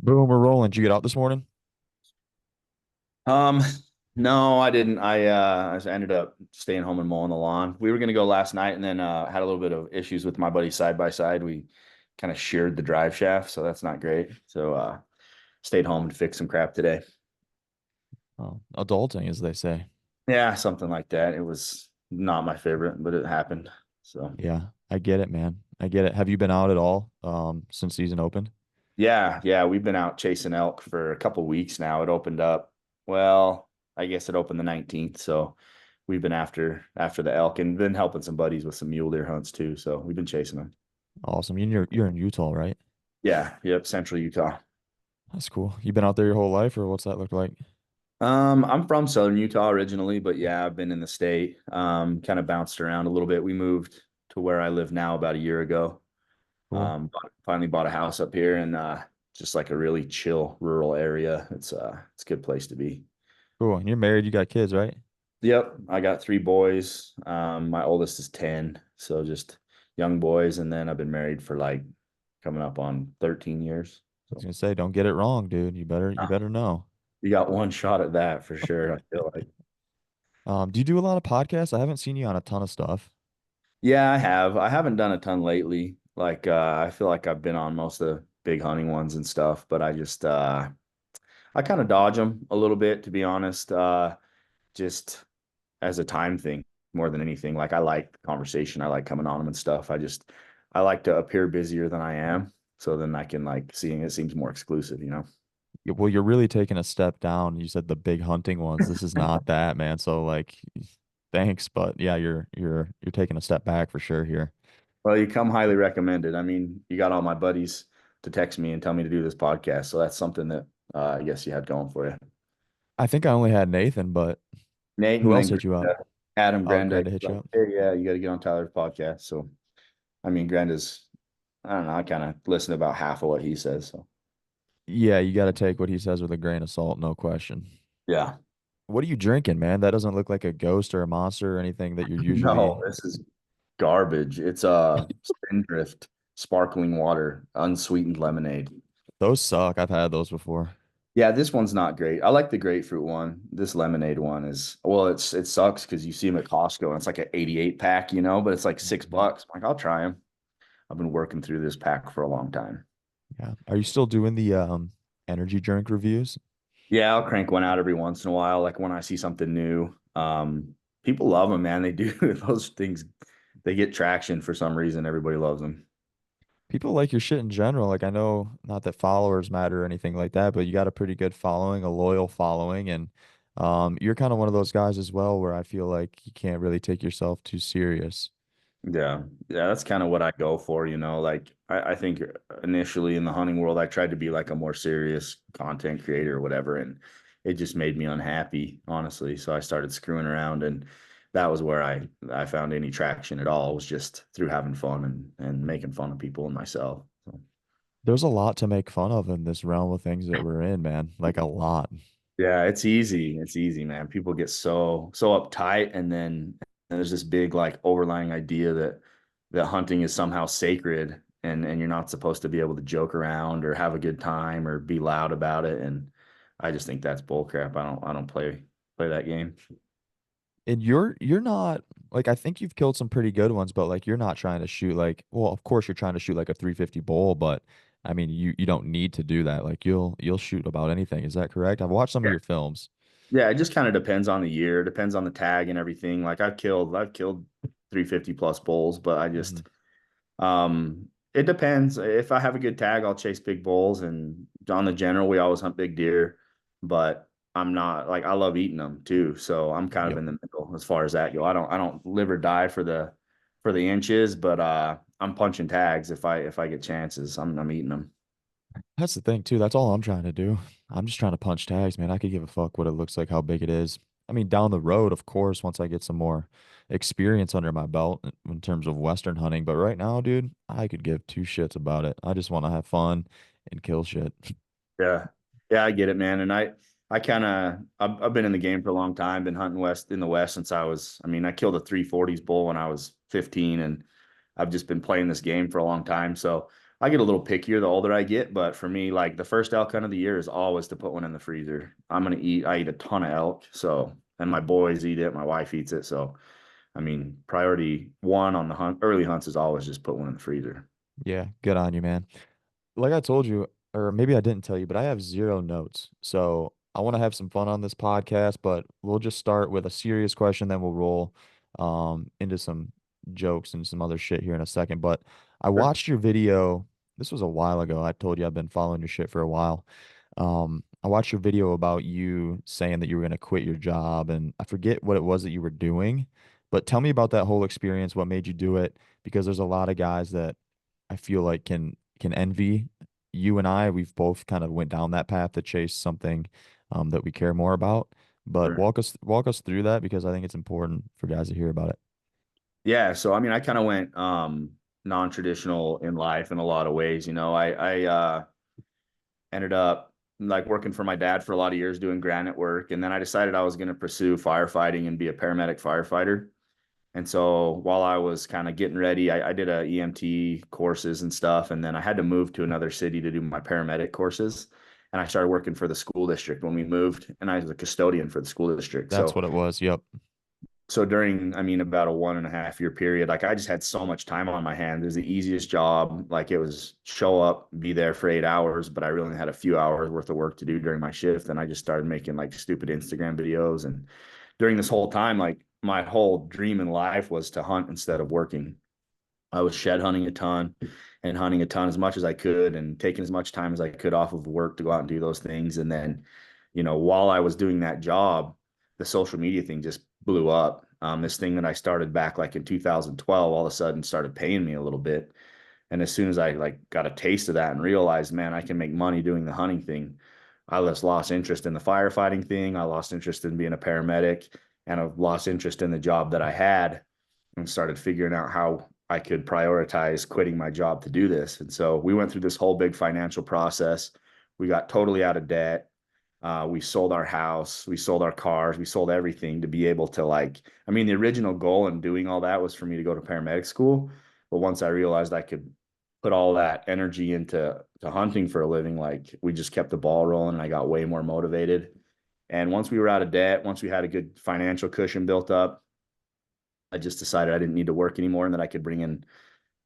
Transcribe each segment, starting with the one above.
Boom, we're rolling. Did you get out this morning? Um, no, I didn't. I just ended up staying home and mowing the lawn. We were gonna go last night and then had a little bit of issues with my buddy side by side. We kind of sheared the drive shaft, so that's not great. So stayed home and fixed some crap today. Oh, adulting, as they say. Yeah, something like that. It was not my favorite, but it happened. So Yeah, I get it, man. I get it. Have you been out at all since season opened? yeah, we've been out chasing elk for a couple weeks now. It opened up, well, I guess it opened the 19th, so we've been after the elk and been helping some buddies with some mule deer hunts too. So we've been chasing them. Awesome. You're in Utah, right? Yeah, yep, Central Utah. That's cool. You been out there your whole life, or what's that look like? I'm from Southern Utah originally, but yeah, I've been in the state. Kind of bounced around a little bit. We moved to where I live now about a year ago. Cool. Finally bought a house up here and just like a really chill rural area. It's a good place to be. Cool. And you're married, you got kids, right? Yep, I got three boys. My oldest is 10, so just young boys, and then I've been married for like coming up on 13 years. I was So gonna say, don't get it wrong, dude. You better know. you got one shot at that for sure, I feel like. Do you do a lot of podcasts? I haven't seen you on a ton of stuff. Yeah, I have. I haven't done a ton lately. Like I feel like I've been on most of the big hunting ones and stuff, but I kind of dodge them a little bit to be honest. Just as a time thing more than anything. Like I like conversation. I like coming on them and stuff. I like to appear busier than I am. So then I can like seeing it seems more exclusive, you know? Well, you're really taking a step down. You said the big hunting ones. This is not that, man. So like, thanks, but yeah, you're taking a step back for sure here. Well, you come highly recommended. I mean, you got all my buddies to text me and tell me to do this podcast. So that's something that I guess you had going for you. I think I only had Nathan, but Nate who and else then hit you up? Adam Oh, Granda, Granda hit you like, up. hey, yeah, you got to get on Tyler's podcast. So, I mean, Granda's, I don't know, I kind of listen to about half of what he says. So, Yeah, you got to take what he says with a grain of salt, no question. yeah. What are you drinking, man? That doesn't look like a ghost or a monster or anything that you're No, usually. this is garbage. It's Spindrift sparkling water, unsweetened lemonade. Those suck. I've had those before. Yeah, this one's not great. I like the grapefruit one. This lemonade one is well, it sucks because you see them at Costco and it's like an 88 pack, but it's like Mhm. $6. I'm like, I'll try them. I've been working through this pack for a long time. Yeah. Are you still doing the energy drink reviews? Yeah, I'll crank one out every once in a while, like when I see something new. People love them, man. They do those things. They get traction for some reason. Everybody loves them. People like your shit in general. Like I know not that followers matter or anything like that, but you got a pretty good following, a loyal following, and you're kind of one of those guys as well where I feel like you can't really take yourself too serious. Yeah. Yeah, that's kind of what I go for, Like I think initially in the hunting world, I tried to be like a more serious content creator or whatever, and it just made me unhappy, honestly. So I started screwing around and that was where I found any traction at all was just through having fun and making fun of people and myself. So, There's a lot to make fun of in this realm of things that we're in, man. Like a lot. yeah, it's easy. It's easy, man. People get so uptight and then there's this big like overlying idea that hunting is somehow sacred and you're not supposed to be able to joke around or have a good time or be loud about it. And I just think that's bull crap. I don't play that game. And you're not like I think you've killed some pretty good ones, but like you're not trying to shoot like well, of course you're trying to shoot like a 350 bull, but I mean you don't need to do that. Like you'll shoot about anything. Is that correct? I've watched some of Yeah. your films. Yeah, it just kind of depends on the year, depends on the tag and everything. Like I've killed 350 plus bulls, but Hmm. it depends. If I have a good tag, I'll chase big bulls. And on the general, we always hunt big deer. But I'm not like I love eating them too. So I'm kind of Yep. in the middle as far as that go. I don't live or die for the inches, but I'm punching tags if I get chances. I'm eating them. That's the thing too. That's all I'm trying to do. I'm just trying to punch tags, man. I could give a fuck what it looks like, how big it is. I mean, down the road, of course, once I get some more experience under my belt in terms of Western hunting. But right now, dude, I could give two shits about it. I just want to have fun and kill shit. Yeah. Yeah, I get it, man. And I kind of I've been in the game for a long time, been hunting west in the west since I mean, I killed a 340s bull when I was 15 and I've just been playing this game for a long time. So I get a little pickier the older I get, but for me, like the first elk hunt of the year is always to put one in the freezer. I eat a ton of elk, so and my boys eat it, my wife eats it, so I mean, priority one on the early hunts is always just put one in the freezer. Yeah, good on you, man. Like I told you, or maybe I didn't tell you, but I have zero notes. So I want to have some fun on this podcast, but we'll just start with a serious question, then we'll roll into some jokes and some other shit here in a second. But I Sure. watched your video. This was a while ago. I told you I've been following your shit for a while. I watched your video about you saying that you were going to quit your job, and I forget what it was that you were doing, but tell me about that whole experience, what made you do it, because there's a lot of guys that I feel like can envy you and I. We've both kind of went down that path to chase something that we care more about. But Sure. walk us through that because I think it's important for guys to hear about it. Yeah, so I mean, I kind of went non-traditional in life in a lot of ways. I ended up like working for my dad for a lot of years doing granite work, and then I decided I was going to pursue firefighting and be a paramedic firefighter. And so while I was kind of getting ready, I did a EMT courses and stuff, and then I had to move to another city to do my paramedic courses. And I started working for the school district when we moved, and I was a custodian for the school district. That's So what it was. Yep. during, I mean, about a 1.5 year period, like I just had so much time on my hands. It was the easiest job. Like it was show up, be there for 8 hours, but I really only had a few hours worth of work to do during my shift. And I just started making like stupid Instagram videos. And during this whole time, like my whole dream in life was to hunt instead of working. I was shed hunting a ton and hunting a ton as much as I could and taking as much time as I could off of work to go out and do those things. And then, while I was doing that job, the social media thing just blew up. This thing that I started back like in 2012 all of a sudden started paying me a little bit. And as soon as I like got a taste of that and realized, man, I can make money doing the hunting thing, I just lost interest in the firefighting thing. I lost interest in being a paramedic, and I've lost interest in the job that I had and started figuring out how I could prioritize quitting my job to do this. And so we went through this whole big financial process. We got totally out of debt. We sold our house, we sold our cars, we sold everything to be able to I mean, the original goal in doing all that was for me to go to paramedic school. But once I realized I could put all that energy into hunting for a living, like we just kept the ball rolling and I got way more motivated. And once we were out of debt, once we had a good financial cushion built up, I just decided I didn't need to work anymore and that I could bring in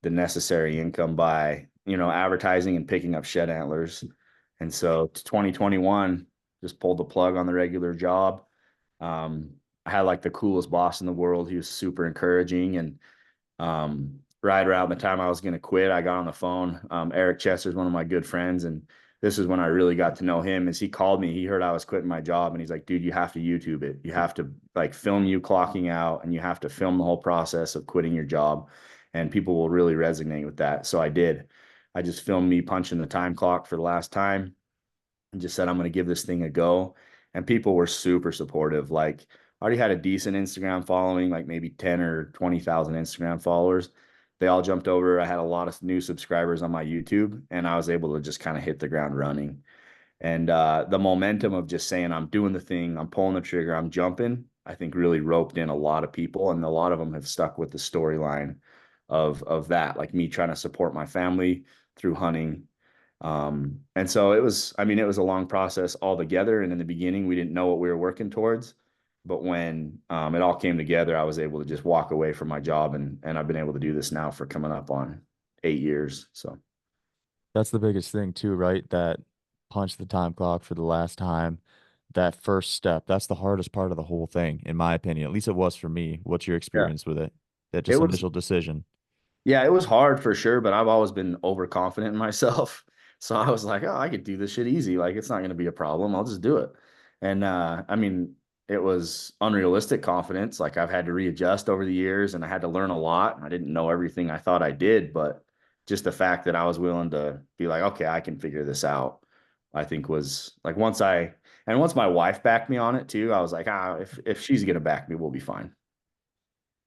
the necessary income by, advertising and picking up shed antlers. And so 2021, just pulled the plug on the regular job. I had like the coolest boss in the world. He was super encouraging. And right around the time I was going to quit, I got on the phone. Eric Chester is one of my good friends. And this is when I really got to know him as he called me. He heard I was quitting my job and he's like, dude, you have to YouTube it. You have to like film you clocking out and you have to film the whole process of quitting your job. And people will really resonate with that. So I did. I just filmed me punching the time clock for the last time and just said, I'm going to give this thing a go. And people were super supportive. Like, I already had a decent Instagram following, like maybe 10 or 20,000 Instagram followers. They all jumped over. I had a lot of new subscribers on my YouTube, and I was able to just kind of hit the ground running. And the momentum of just saying, I'm doing the thing, I'm pulling the trigger, I'm jumping, I think really roped in a lot of people. And a lot of them have stuck with the storyline of that, like me trying to support my family through hunting. And so I mean, it was a long process altogether. And in the beginning, we didn't know what we were working towards. But when it all came together, I was able to just walk away from my job, and I've been able to do this now for coming up on 8 years. So That's the biggest thing too, right? That punch the time clock for the last time. That first step, that's the hardest part of the whole thing, in my opinion. At least it was for me. What's your yeah, experience with it? That it just was initial decision. Yeah, it was hard for sure, but I've always been overconfident in myself. So I was like, oh, I could do this shit easy. Like it's not going to be a problem. I'll just do it. And I mean, it was unrealistic confidence. Like I've had to readjust over the years and I had to learn a lot. I didn't know everything I thought I did, but just the fact that I was willing to be like, okay, I can figure this out, I think was like once my wife backed me on it too, I was like, if she's going to back me, we'll be fine.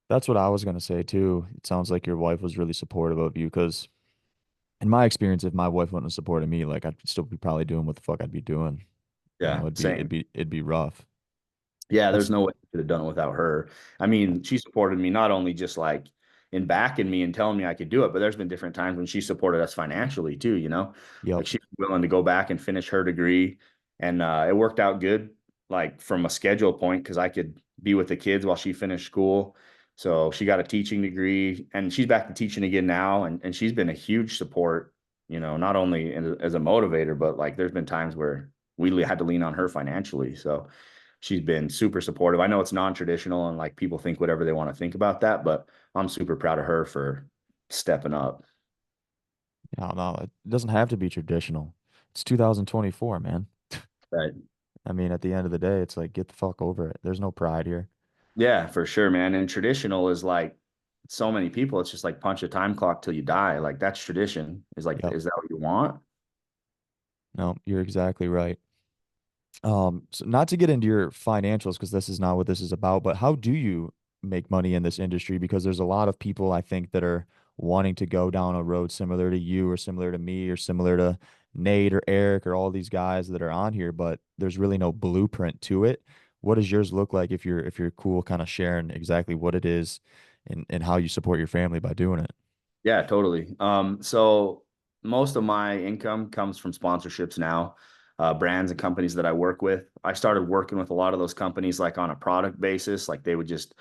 That's what I was gonna say too. It sounds like your wife was really supportive of you because in my experience, if my wife wouldn't have supported me, like I'd still be probably doing what the fuck I'd be doing. You know, Yeah, same. it'd be rough. Yeah, there's That's no way I could have done it without her. I mean, she supported me not only just like in backing me and telling me I could do it. But there's been different times when she supported us financially too, Yep. like she's willing to go back and finish her degree. And it worked out good, like from a schedule point, because I could be with the kids while she finished school. So she got a teaching degree and she's back to teaching again now. And she's been a huge support, not only as a motivator, but like there's been times where we had to lean on her financially. So she's been super supportive. I know it's non-traditional and like people think whatever they want to think about that, but I'm super proud of her for stepping up. Yeah, no, it doesn't have to be traditional. It's 2024, man. Right. I mean, at the end of the day, it's like get the fuck over it. There's no pride here. Yeah, for sure, man. And traditional is like so many people, it's just like punch a time clock till you die. Like that's tradition. Is like, Yep. is that what you want? No, you're exactly right. So not to get into your financials because this is not what this is about, but how do you make money in this industry? Because there's a lot of people I think that are wanting to go down a road similar to you or similar to me or similar to Nate or Eric or all these guys that are on here, but there's really no blueprint to it. What does yours look like if you're cool kind of sharing exactly what it is and how you support your family by doing it? Yeah, totally. So most of my income comes from sponsorships now, brands and companies that I work with. I started working with a lot of those companies like on a product basis. Like they would just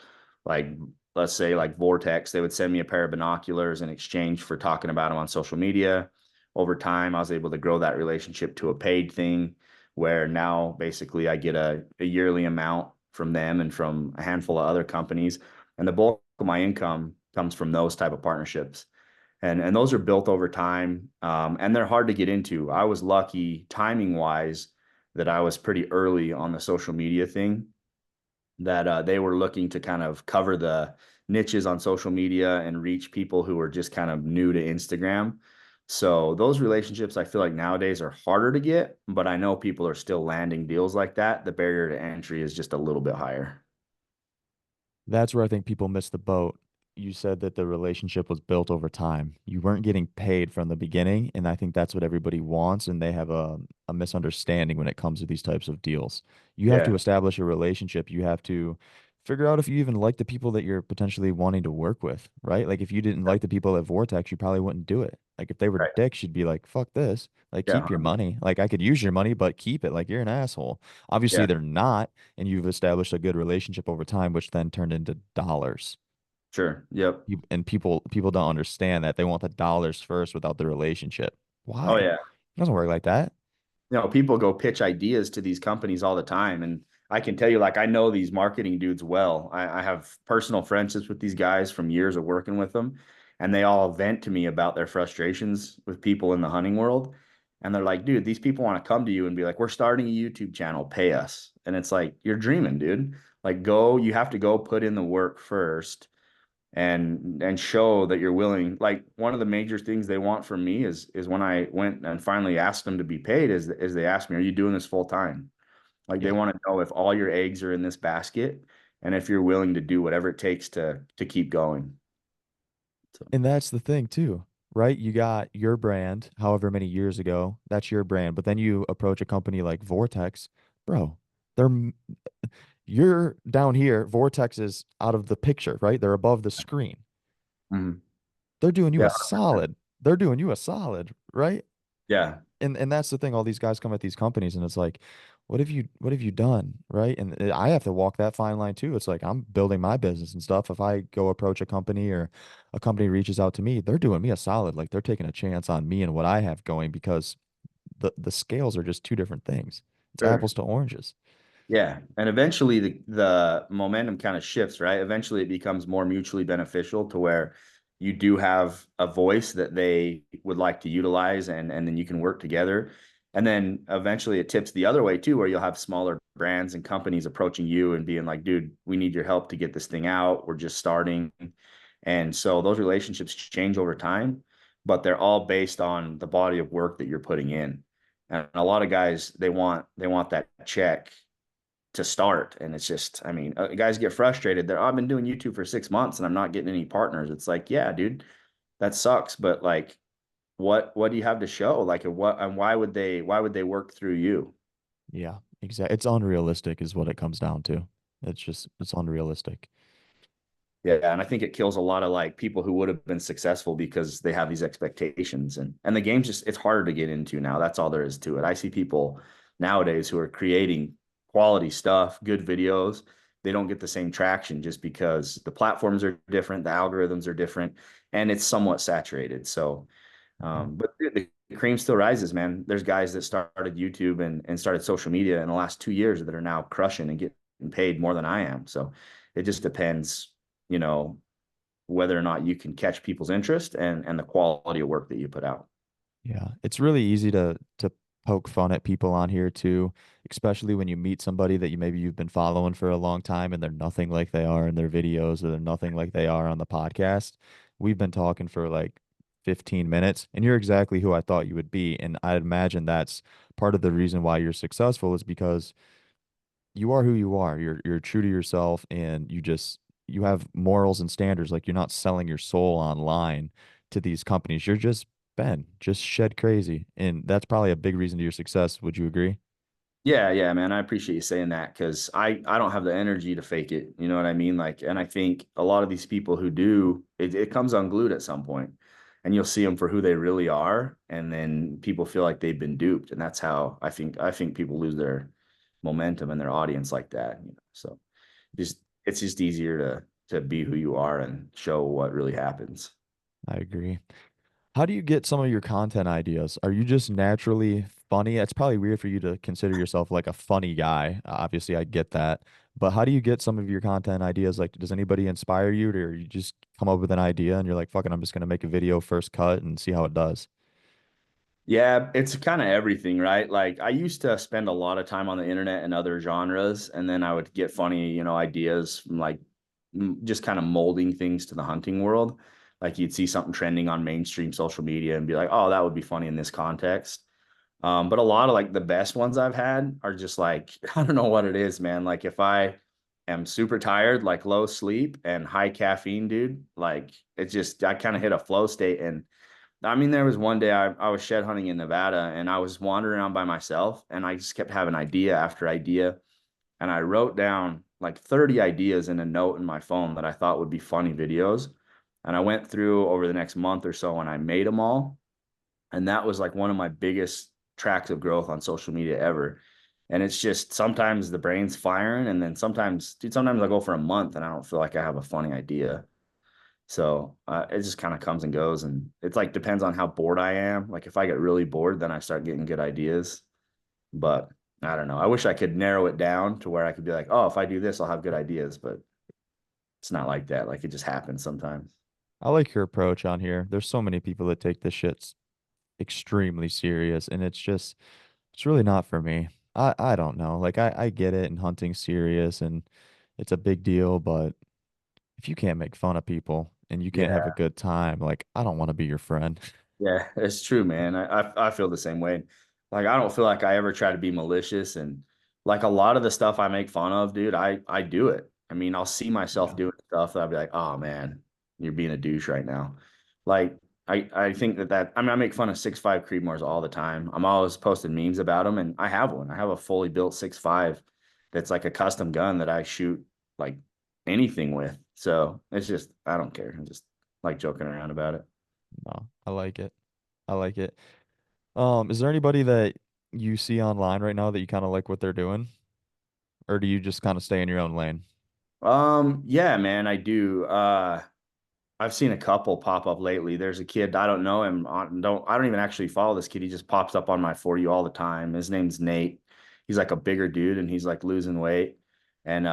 like, let's say like Vortex, they would send me a pair of binoculars in exchange for talking about them on social media. Over time, I was able to grow that relationship to a paid thing where now basically I get a yearly amount from them and from a handful of other companies. And the bulk of my income comes from those type of partnerships, and those are built over time, and they're hard to get into. I was lucky timing wise that I was pretty early on the social media thing, that they were looking to kind of cover the niches on social media and reach people who are just kind of new to Instagram. So those relationships I feel like nowadays are harder to get, but I know people are still landing deals like that. The barrier to entry is just a little bit higher. That's where I think people miss the boat. You said that the relationship was built over time. You weren't getting paid from the beginning, and I think that's what everybody wants, and they have a misunderstanding when it comes to these types of deals. You have to Yeah. establish a relationship. You have to figure out if you even like the people that you're potentially wanting to work with, right? Like if you didn't like the people at Vortex, you probably wouldn't do it. Like if they were Right. dicks, you'd be like, fuck this. Like Yeah. keep your money. Like I could use your money, but keep it. Like you're an asshole. Obviously, Yeah. they're not, and you've established a good relationship over time, which then turned into dollars. Sure. Yep. And people don't understand that they want the dollars first without the relationship. Why? Oh It yeah. doesn't work like that. People go pitch ideas to these companies all the time. And I can tell you, like, I know these marketing dudes well. I have personal friendships with these guys from years of working with them, and they all vent to me about their frustrations with people in the hunting world. And they're like, dude, these people want to come to you and be like, we're starting a YouTube channel, pay us. And it's like, you're dreaming, dude. Like, you have to go put in the work first and show that you're willing. Like one of the major things they want from me is when I went and finally asked them to be paid, is they asked me, are you doing this full time? Like they Yeah. want to know if all your eggs are in this basket and if you're willing to do whatever it takes to keep going. So And that's the thing too, right? You got your brand, however many years ago, that's your brand. But then you approach a company like Vortex, bro, they're you're down here, Vortex is out of the picture, right? They're above the screen. mhm. They're doing you Yeah, a solid. They're doing you a solid, right? yeah, And that's the thing. All these guys come at these companies, and it's like, what have you done, right? And I have to walk that fine line too. It's like I'm building my business and stuff. If I go approach a company or a company reaches out to me, they're doing me a solid. Like they're taking a chance on me and what I have going because the scales are just two different things. It's sure. apples to oranges. Yeah, and eventually the momentum kind of shifts, right? Eventually it becomes more mutually beneficial to where you do have a voice that they would like to utilize, and then you can work together. And then eventually it tips the other way too, where you'll have smaller brands and companies approaching you and being like, dude, we need your help to get this thing out. We're just starting. And so those relationships change over time, but they're all based on the body of work that you're putting in. And a lot of guys, they want that check to start. And it's just, I mean, guys get frustrated. They're, oh, I've been doing YouTube for 6 months and I'm not getting any partners. It's like, yeah, dude, that sucks. But like, what do you have to show? Like, what and why would they work through you? Yeah, exactly. It's unrealistic, is what it comes down to. It's unrealistic. Yeah, and I think it kills a lot of like people who would have been successful because they have these expectations, and the game's just it's harder to get into now. That's all there is to it. I see people nowadays who are creating quality stuff, good videos. They don't get the same traction just because the platforms are different, the algorithms are different, and it's somewhat saturated. So, but the cream still rises, man. There's guys that started YouTube and started social media in the last 2 years that are now crushing and getting paid more than I am. So it just depends, you know, whether or not you can catch people's interest and the quality of work that you put out. Yeah, it's really easy to poke fun at people on here too, especially when you meet somebody that you've been following for a long time and they're nothing like they are in their videos or they're nothing like they are on the podcast. We've been talking for like 15 minutes and you're exactly who I thought you would be. And I'd imagine that's part of the reason why you're successful is because you are who you are. You're true to yourself and you have morals and standards. Like you're not selling your soul online to these companies. You're just Ben, just shed crazy. And that's probably a big reason to your success. Would you agree? Yeah, yeah, man. I appreciate you saying that because I don't have the energy to fake it. You know what I mean? Like, and I think a lot of these people who do, it comes unglued at some point, and you'll see them for who they really are, and then people feel like they've been duped, and that's how I think people lose their momentum and their audience like that. So just it's just easier to be who you are and show what really happens. I agree. How do you get some of your content ideas? Are you just naturally funny? It's probably weird for you to consider yourself like a funny guy. Obviously, I get that. But how do you get some of your content ideas? Like, does anybody inspire you, or you just come up with an idea and you're like, fuck it, I'm just gonna make a video first cut and see how it does? Yeah, it's kind of everything, right? Like I used to spend a lot of time on the internet and other genres, and then I would get funny, ideas from like just kind of molding things to the hunting world. Like you'd see something trending on mainstream social media and be like, "Oh, that would be funny in this context." But a lot of like the best ones I've had are just like I don't know what it is, man. Like if I am super tired, like low sleep and high caffeine, dude, like it's just I kind of hit a flow state and I mean, there was one day I was shed hunting in Nevada and I was wandering around by myself and I just kept having idea after idea. And I wrote down like 30 ideas in a note in my phone that I thought would be funny videos. And I went through over the next month or so and I made them all. And that was like one of my biggest tracks of growth on social media ever. And it's just sometimes the brain's firing and then sometimes, dude, sometimes I go for a month and I don't feel like I have a funny idea. So it just kind of comes and goes, and it's like depends on how bored I am. Like if I get really bored, then I start getting good ideas. But I don't know. I wish I could narrow it down to where I could be like, oh, if I do this, I'll have good ideas. But it's not like that. Like it just happens sometimes. I like your approach on here. There's so many people that take this shit extremely serious, and it's really not for me. I don't know. Like I get it, and hunting's serious, and it's a big deal, but if you can't make fun of people and you can't have a Yeah. good time, like I don't want to be your friend. Yeah, it's true, man. I feel the same way. Like I don't feel like I ever try to be malicious and like a lot of the stuff I make fun of, dude, I do it. I mean, I'll see myself Yeah. doing stuff that I'll be like, "Oh man, you're being a douche right now." Like I think that I mean, I make fun of 6.5 Creedmoors all the time. I'm always posting memes about them and I have one. I have a fully built 6.5 that's like a custom gun that I shoot like anything with. So, it's just I don't care. I'm just like joking around about it. No, I like it. I like it. Is there anybody that you see online right now that you kind of like what they're doing, or do you just kind of stay in your own lane? Yeah, man, I do. I've seen a couple pop up lately. There's a kid, I don't know him, I don't even actually follow this kid. He just pops up on my For You all the time. His name's Nate. He's like a bigger dude and he's like losing weight. And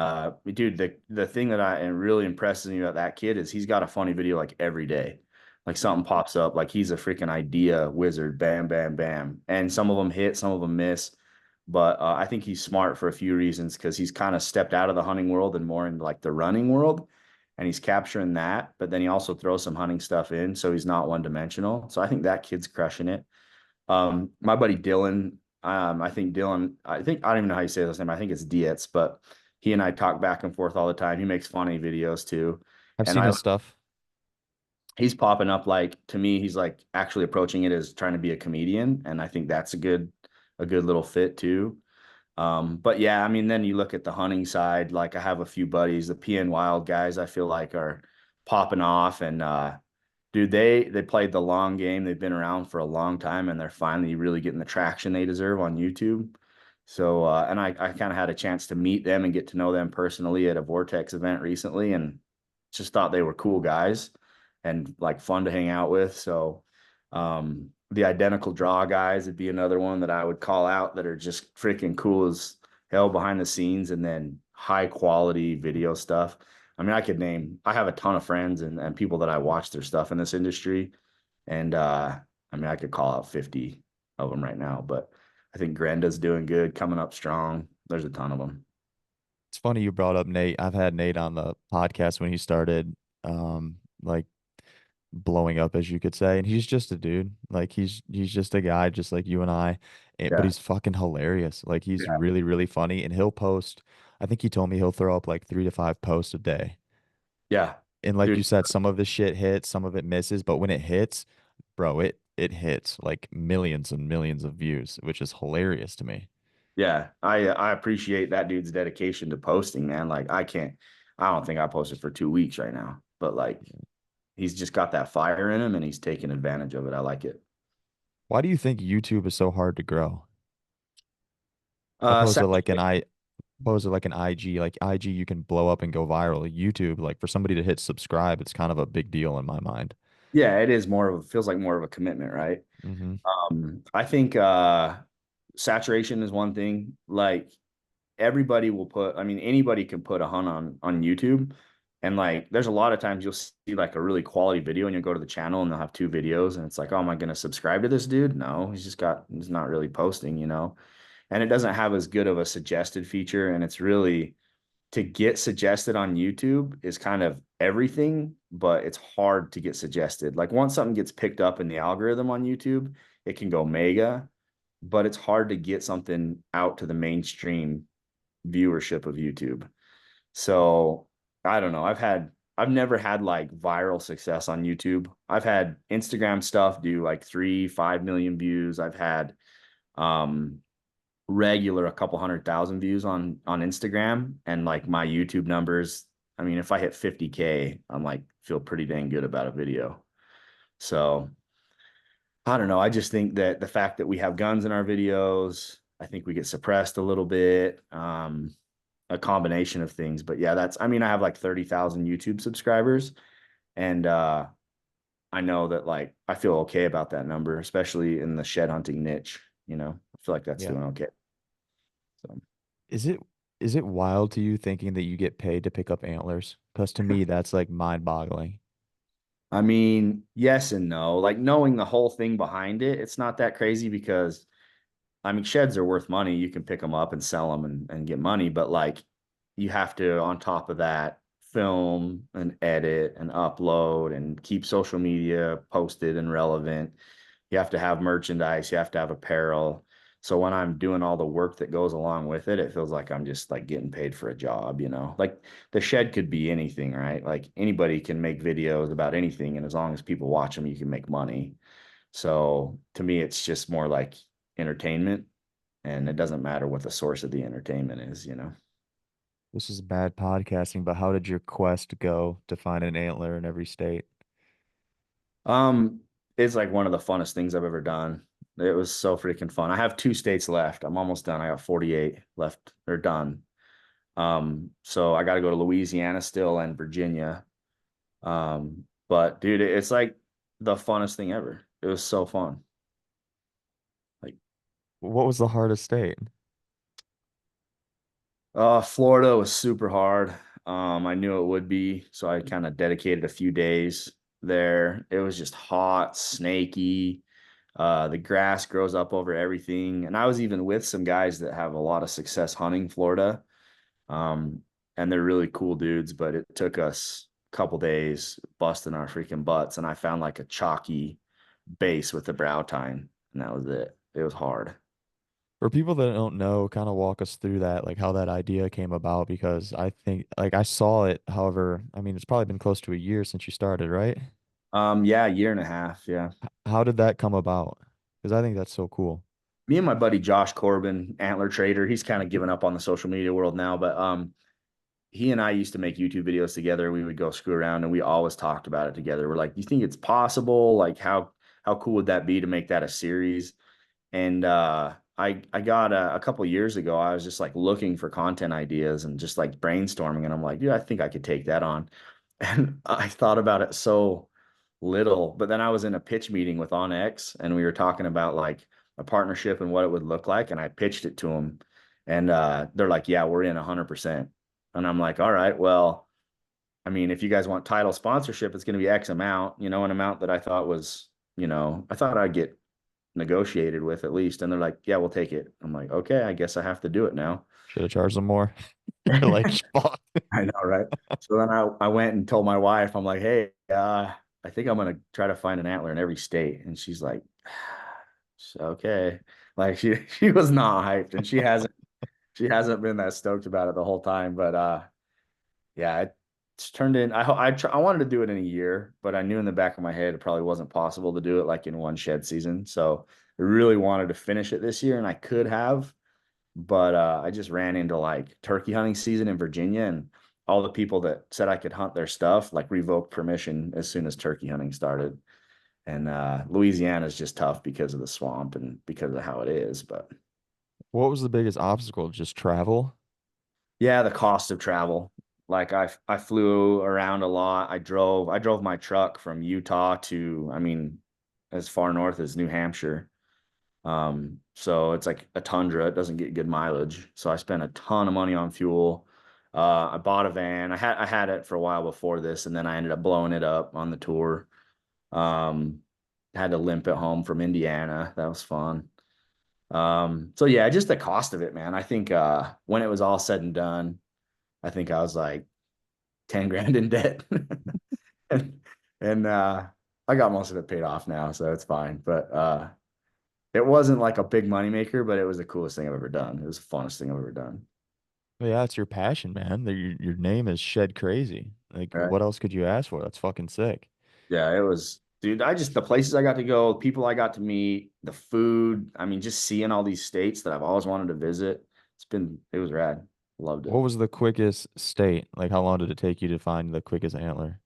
dude, the thing that I and really impresses me about that kid is he's got a funny video like every day. Like something pops up, like he's a freaking idea wizard. Bam, bam, bam. And some of them hit, some of them miss. But I think he's smart for a few reasons because he's kind of stepped out of the hunting world and more into like the running world and he's capturing that, but then he also throws some hunting stuff in, so he's not one dimensional. So I think that kid's crushing it. My buddy Dylan, I think I don't even know how you say his name. I think it's Dietz, but he and I talk back and forth all the time. He makes funny videos too, I've and seen I his stuff. he's popping up like to me. He's like actually approaching it as trying to be a comedian, and I think that's a good little fit too. But yeah, I mean, then you look at the hunting side, like I have a few buddies, the PN Wild guys, I feel like are popping off and dude, they played the long game. They've been around for a long time and they're finally really getting the traction they deserve on YouTube. So and I kind of had a chance to meet them and get to know them personally at a Vortex event recently and just thought they were cool guys and like fun to hang out with. So the identical draw guys would be another one that I would call out that are just freaking cool as hell behind the scenes and then high quality video stuff. I mean, I have a ton of friends and people that I watch their stuff in this industry. And I mean, I could call out 50 of them right now, but I think Grenda's doing good, coming up strong. There's a ton of them. It's funny you brought up Nate. I've had Nate on the podcast when he started like blowing up, as you could say, and he's just a dude. Like he's just a guy just like you and I. But Yeah. he's fucking hilarious. Like he's Yeah. really really funny and he'll post, I think he told me he'll throw up like 3 to 5 posts a day. Yeah. And like you Dude. said, some of the shit hits, some of it misses, but when it hits, bro, it hits like millions and millions of views, which is hilarious to me. Yeah. I appreciate that dude's dedication to posting, man. Like I don't think I posted for 2 weeks right now, but like he's just got that fire in him and he's taking advantage of it. I like it. Why do you think YouTube is so hard to grow? Uh, Opposed sa- to like an I opposed to like an IG, like IG you can blow up and go viral. YouTube, like for somebody to hit subscribe, it's kind of a big deal in my mind. yeah, it is more of feels like more of a commitment, right? Hmm. I think saturation is one thing. Like everybody will put, I mean, anybody can put a hunt on YouTube. And like there's a lot of times you'll see like a really quality video and you'll go to the channel and they'll have two videos and it's like, oh, am I gonna subscribe to this dude? No, he's not really posting, you know. And it doesn't have as good of a suggested feature. And it's really to get suggested on YouTube is kind of everything, but it's hard to get suggested. Like once something gets picked up in the algorithm on YouTube, it can go mega, but it's hard to get something out to the mainstream viewership of YouTube. So I don't know. I've never had like viral success on YouTube. I've had Instagram stuff do like 3, 5 million views. I've had um regular a couple 100,000 views on Instagram and like my YouTube numbers. I mean, if I hit 50K, I'm like feel pretty dang good about a video. So I don't know. I just think that the fact that we have guns in our videos, I think we get suppressed a little bit. A combination of things. But yeah, I mean, I have like 30,000 YouTube subscribers and I know that like I feel okay about that number, especially in the shed hunting niche, you know. I feel like that's Yeah. doing okay. So Is it is it wild to you thinking that you get paid to pick up antlers? Because to me, that's like mind-boggling. I mean, yes and no. Like knowing the whole thing behind it, it's not that crazy because I mean, sheds are worth money. You can pick them up and sell them and get money, but like you have to, on top of that, film and edit and upload and keep social media posted and relevant. You have to have merchandise, you have to have apparel. So when I'm doing all the work that goes along with it, it feels like I'm just like getting paid for a job, you know? Like the shed could be anything, right? Like anybody can make videos about anything, and as long as people watch them, you can make money. So to me, it's just more like entertainment, and it doesn't matter what the source of the entertainment is, you know. This is bad podcasting, but how did your quest go to find an antler in every state? Um, it's like one of the funnest things I've ever done. It was so freaking fun. I have 2 states left. I'm almost done. I got 48 left. They're done. So I got to go to Louisiana still and Virginia. But dude, it's like the funnest thing ever. It was so fun. Like, What was the hardest state? Florida was super hard. I knew it would be, so I kind of dedicated a few days there. It was just hot, snaky. The grass grows up over everything. And I was even with some guys that have a lot of success hunting Florida. Um, and they're really cool dudes, but it took us a couple days busting our freaking butts. And I found like a chalky base with the brow tine, and that was it. It was hard. For people that don't know, kind of walk us through that, like how that idea came about, because I think like I saw it. However, I mean, it's probably been close to a year since you started, right? Yeah, a year and a half. Yeah. How did that come about? Because I think that's so cool. Me and my buddy Josh Corbin, antler trader, he's kind of given up on the social media world now, but he and I used to make YouTube videos together. We would go screw around and we always talked about it together. We're like, "Do you think it's possible? Like how cool would that be to make that a series?" And I got a couple years ago, I was just like looking for content ideas and just like brainstorming, and I'm like, yeah, I think I could take that on. And I thought about it so little, but then I was in a pitch meeting with OnX, and we were talking about like a partnership and what it would look like, and I pitched it to them, and they're like, yeah, we're in 100%. And I'm like, all right, well, I mean, if you guys want title sponsorship, it's going to be X amount, an amount that I thought was, I thought I'd get negotiated with at least. And they're like, yeah, we'll take it. I'm like, okay, I guess I have to do it now. Should have charged them more. You're like, fuck. I know, right? So then I went and told my wife, I'm like, hey, I think I'm gonna try to find an antler in every state. And she's like, okay. Like she was not hyped, and she hasn't been that stoked about it the whole time. But yeah, it's turned in. I wanted to do it in a year, but I knew in the back of my head it probably wasn't possible to do it like in one shed season. So I really wanted to finish it this year, and I could have, but I just ran into like turkey hunting season in Virginia, and all the people that said I could hunt their stuff like revoked permission as soon as turkey hunting started. And Louisiana is just tough because of the swamp and because of how it is. But What was the biggest obstacle? Just travel? yeah, the cost of travel. Like I flew around a lot. I drove my truck from Utah to, I mean, as far north as New Hampshire. So it's like a tundra. It doesn't get good mileage. So I spent a ton of money on fuel. I bought a van. I had it for a while before this, and then I ended up blowing it up on the tour. Um, had to limp it home from Indiana. That was fun. So yeah, just the cost of it, man. I think when it was all said and done, I think I was like 10 grand in debt. and and I got most of it paid off now, so it's fine. But it wasn't like a big money maker, but it was the coolest thing I've ever done. It was the funnest thing I've ever done. But yeah, it's your passion, man. Your name is Shed Crazy. Like, Right. what else could you ask for? That's fucking sick. Yeah, it was, dude. The places I got to go, the people I got to meet, the food. I mean, just seeing all these states that I've always wanted to visit. It was rad. Loved it. What was the quickest state? Like, how long did it take you to find the quickest antler?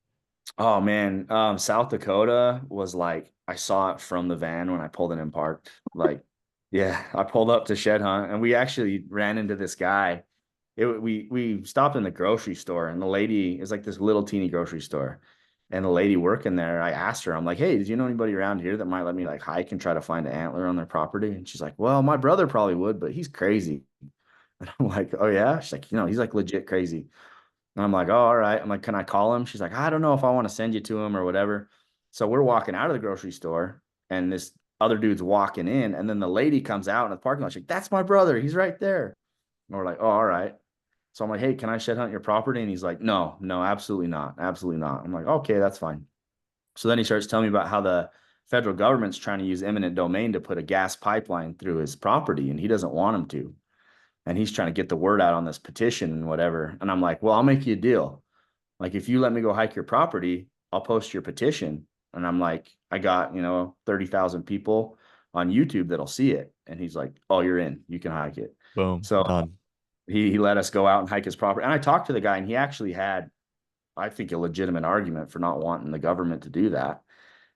Oh man, South Dakota was like I saw it from the van when I pulled it in parked. Like, yeah, I pulled up to shed hunt, and we actually ran into this guy. We stopped in the grocery store, and the lady is like this little teeny grocery store, and the lady working there, I asked her, I'm like, hey, did you know anybody around here that might let me like hike and try to find an antler on their property? And she's like, well, my brother probably would, but he's crazy. And I'm like, oh yeah, she's like, he's like legit crazy. And I'm like, oh, all right. I'm like, can I call him? She's like, I don't know if I want to send you to him or whatever. So we're walking out of the grocery store, and this other dude's walking in. And then the lady comes out in the parking lot. She's like, that's my brother. He's right there. And we're like, oh, all right. So I'm like, hey, can I shed hunt your property? And he's like, no, no, absolutely not. Absolutely not. I'm like, okay, that's fine. So then he starts telling me about how the federal government's trying to use eminent domain to put a gas pipeline through his property, and he doesn't want him to, and he's trying to get the word out on this petition and whatever. And I'm like, well, I'll make you a deal. Like, if you let me go hike your property, I'll post your petition. And I'm like, I got, 30,000 people on YouTube that'll see it. And he's like, oh, you're in. You can hike it. Boom, So done. he let us go out and hike his property. And I talked to the guy, and he actually had, I think, a legitimate argument for not wanting the government to do that.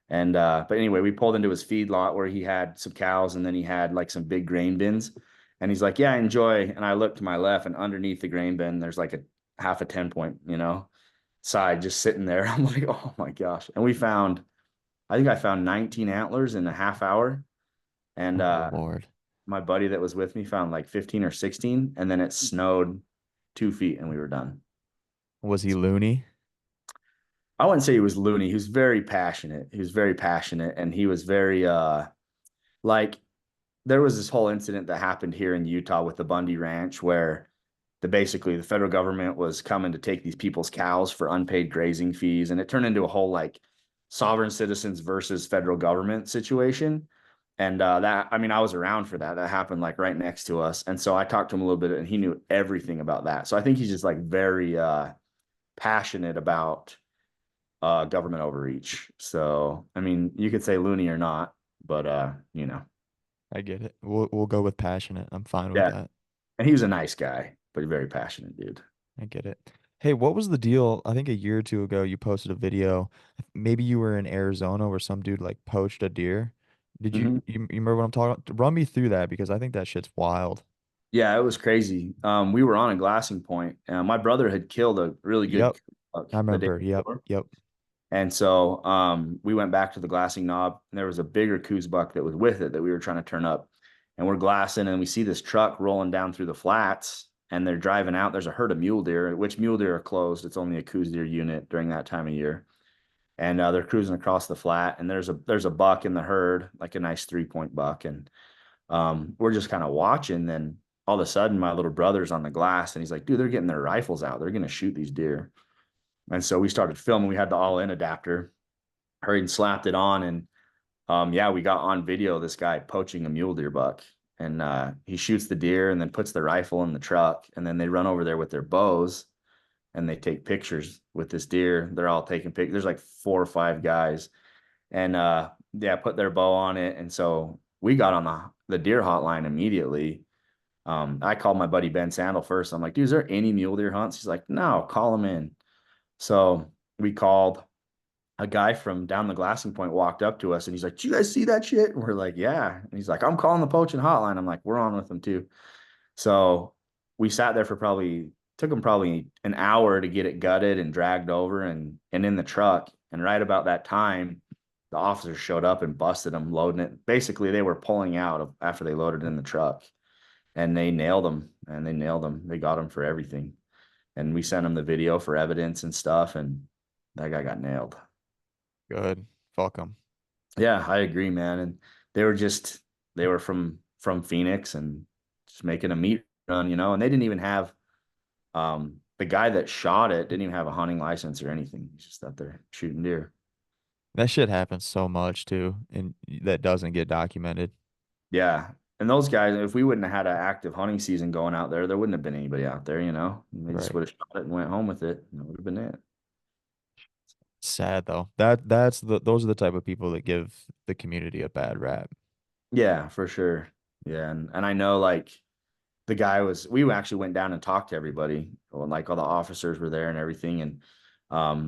And but anyway, we pulled into his feed lot where he had some cows, and then he had like some big grain bins. And he's like, yeah, enjoy. And I looked to my left, and underneath the grain bin, there's like a half a 10 point, side just sitting there. I'm like, oh my gosh. And I think I found 19 antlers in a half hour. And Oh Lord. my buddy that was with me found like 15 or 16. And then it snowed 2 feet and we were done. Was he loony? I wouldn't say he was loony. He was very passionate. He was very passionate, and he was very like there was this whole incident that happened here in Utah with the Bundy Ranch where basically the federal government was coming to take these people's cows for unpaid grazing fees, and it turned into a whole like sovereign citizens versus federal government situation. And that, I mean, I was around for that. That happened like right next to us, and so I talked to him a little bit, and he knew everything about that. So I think he's just like very passionate about government overreach. So I mean, you could say loony or not, but. I get it. We'll go with passionate. I'm fine with Yeah. that. And he was a nice guy, but a very passionate dude. I get it. Hey, what was the deal? I think a year or two ago you posted a video. Maybe you were in Arizona where some dude like poached a deer. Did you Mhm. you remember what I'm talking about? Run me through that because I think that shit's wild. Yeah, it was crazy. We were on a glassing point. My brother had killed a really good Yep, buck I the day remember. Yep, before. yep. And so we went back to the glassing knob, and there was a bigger coos buck that was with it that we were trying to turn up. And we're glassing, and we see this truck rolling down through the flats, and they're driving out. There's a herd of mule deer, which mule deer are closed. It's only a coos deer unit during that time of year. And they're cruising across the flat, and there's a buck in the herd, like a nice 3 point buck. And we're just kind of watching. Then all of a sudden, my little brother's on the glass, and he's like, "Dude, they're getting their rifles out. They're gonna shoot these deer." And so we started filming. We had the all in adapter, hurried and slapped it on, and yeah, we got on video this guy poaching a mule deer buck. And he shoots the deer and then puts the rifle in the truck, and then they run over there with their bows and they take pictures with this deer. They're all taking pictures. There's like 4 or 5 guys, and yeah, put their bow on it. And so we got on the deer hotline immediately. I called my buddy Ben Sandel first. I'm like, dude, is there any mule deer hunts? He's like, no, call him in. So we called. A guy from down the glassing point walked up to us and he's like, "Do you guys see that shit?" And we're like, "Yeah." And he's like, "I'm calling the poaching hotline." I'm like, "We're on with them too." So we sat there for probably took them probably an hour to get it gutted and dragged over and in the truck. And right about that time, the officers showed up and busted them loading it. Basically, they were pulling out after they loaded it in the truck, and they nailed them. And they nailed them. They got them for everything. And we sent them the video for evidence and stuff. And that guy got nailed. Good. Fuck them. Yeah, I agree, man. And they were just they were from Phoenix and just making a meat run, and they didn't even have the guy that shot it didn't even have a hunting license or anything. He's just out there shooting deer. That shit happens so much too, and that doesn't get documented. Yeah. And those guys, if we wouldn't have had an active hunting season going out there, there wouldn't have been anybody out there. And they just Right. would have shot it and went home with it. And that would have been it. Sad though. Those are the type of people that give the community a bad rap. Yeah, for sure. Yeah. And I know like we actually went down and talked to everybody when like all the officers were there and everything. And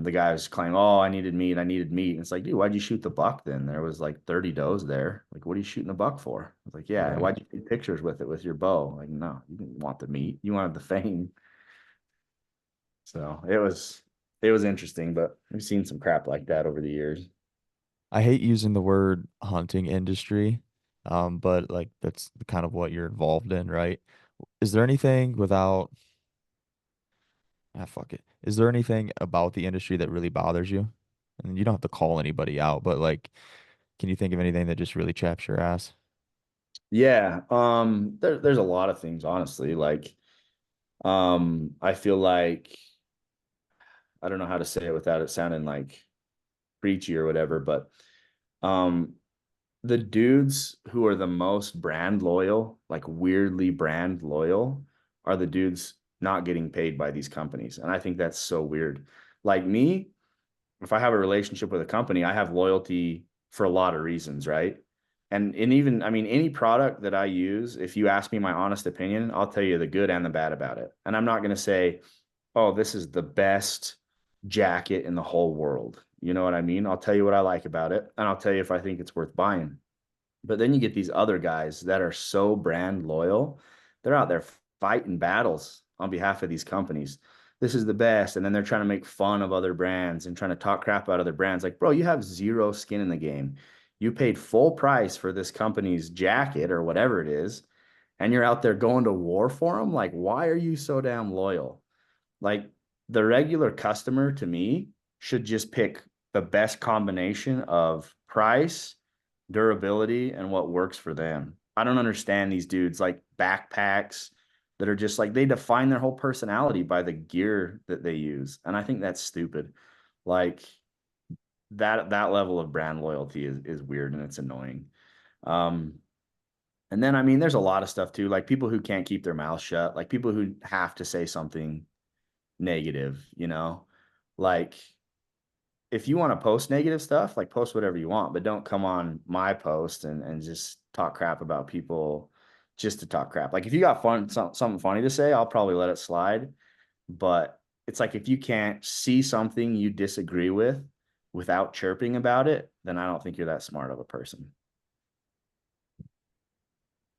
the guy was claiming, "Oh, I needed meat." And it's like, dude, why'd you shoot the buck then? There was like 30 does there. Like, what are you shooting the buck for? I was like, yeah, Right. why'd you take pictures with it with your bow? Like, no, you didn't want the meat. You wanted the fame. So it was interesting, but we've seen some crap like that over the years. I hate using the word hunting industry, but like that's kind of what you're involved in, right? Is there anything without fuck it. Is there anything about the industry that really bothers you? And you don't have to call anybody out, but like, can you think of anything that just really chaps your ass? Yeah. There's a lot of things, honestly. Like, I feel like I don't know how to say it without it sounding like preachy or whatever, but um the dudes who are the most brand loyal, like weirdly brand loyal, are the dudes not getting paid by these companies. And I think that's so weird. Like me, if I have a relationship with a company, I have loyalty for a lot of reasons, right? And even I mean any product that I use, if you ask me my honest opinion, I'll tell you the good and the bad about it. And I'm not going to say, "Oh, this is the best jacket in the whole world." You know what I mean? I'll tell you what I like about it, and I'll tell you if I think it's worth buying. But then you get these other guys that are so brand loyal. They're out there fighting battles on behalf of these companies. This is the best. And then they're trying to make fun of other brands and trying to talk crap about other brands. Like, bro, you have zero skin in the game. You paid full price for this company's jacket or whatever it is, and you're out there going to war for them. Like, why are you so damn loyal? Like, the regular customer to me should just pick the best combination of price, durability, and what works for them. I don't understand these dudes like backpacks that are just like they define their whole personality by the gear that they use. And I think that's stupid. Like that level of brand loyalty is weird and it's annoying. Um, and then I mean there's a lot of stuff too, like people who can't keep their mouth shut, like people who have to say something negative. Like if you want to post negative stuff, like post whatever you want, but don't come on my post and just talk crap about people just to talk crap. Like if you got something funny to say, I'll probably let it slide. But it's like if you can't see something you disagree with without chirping about it, then I don't think you're that smart of a person.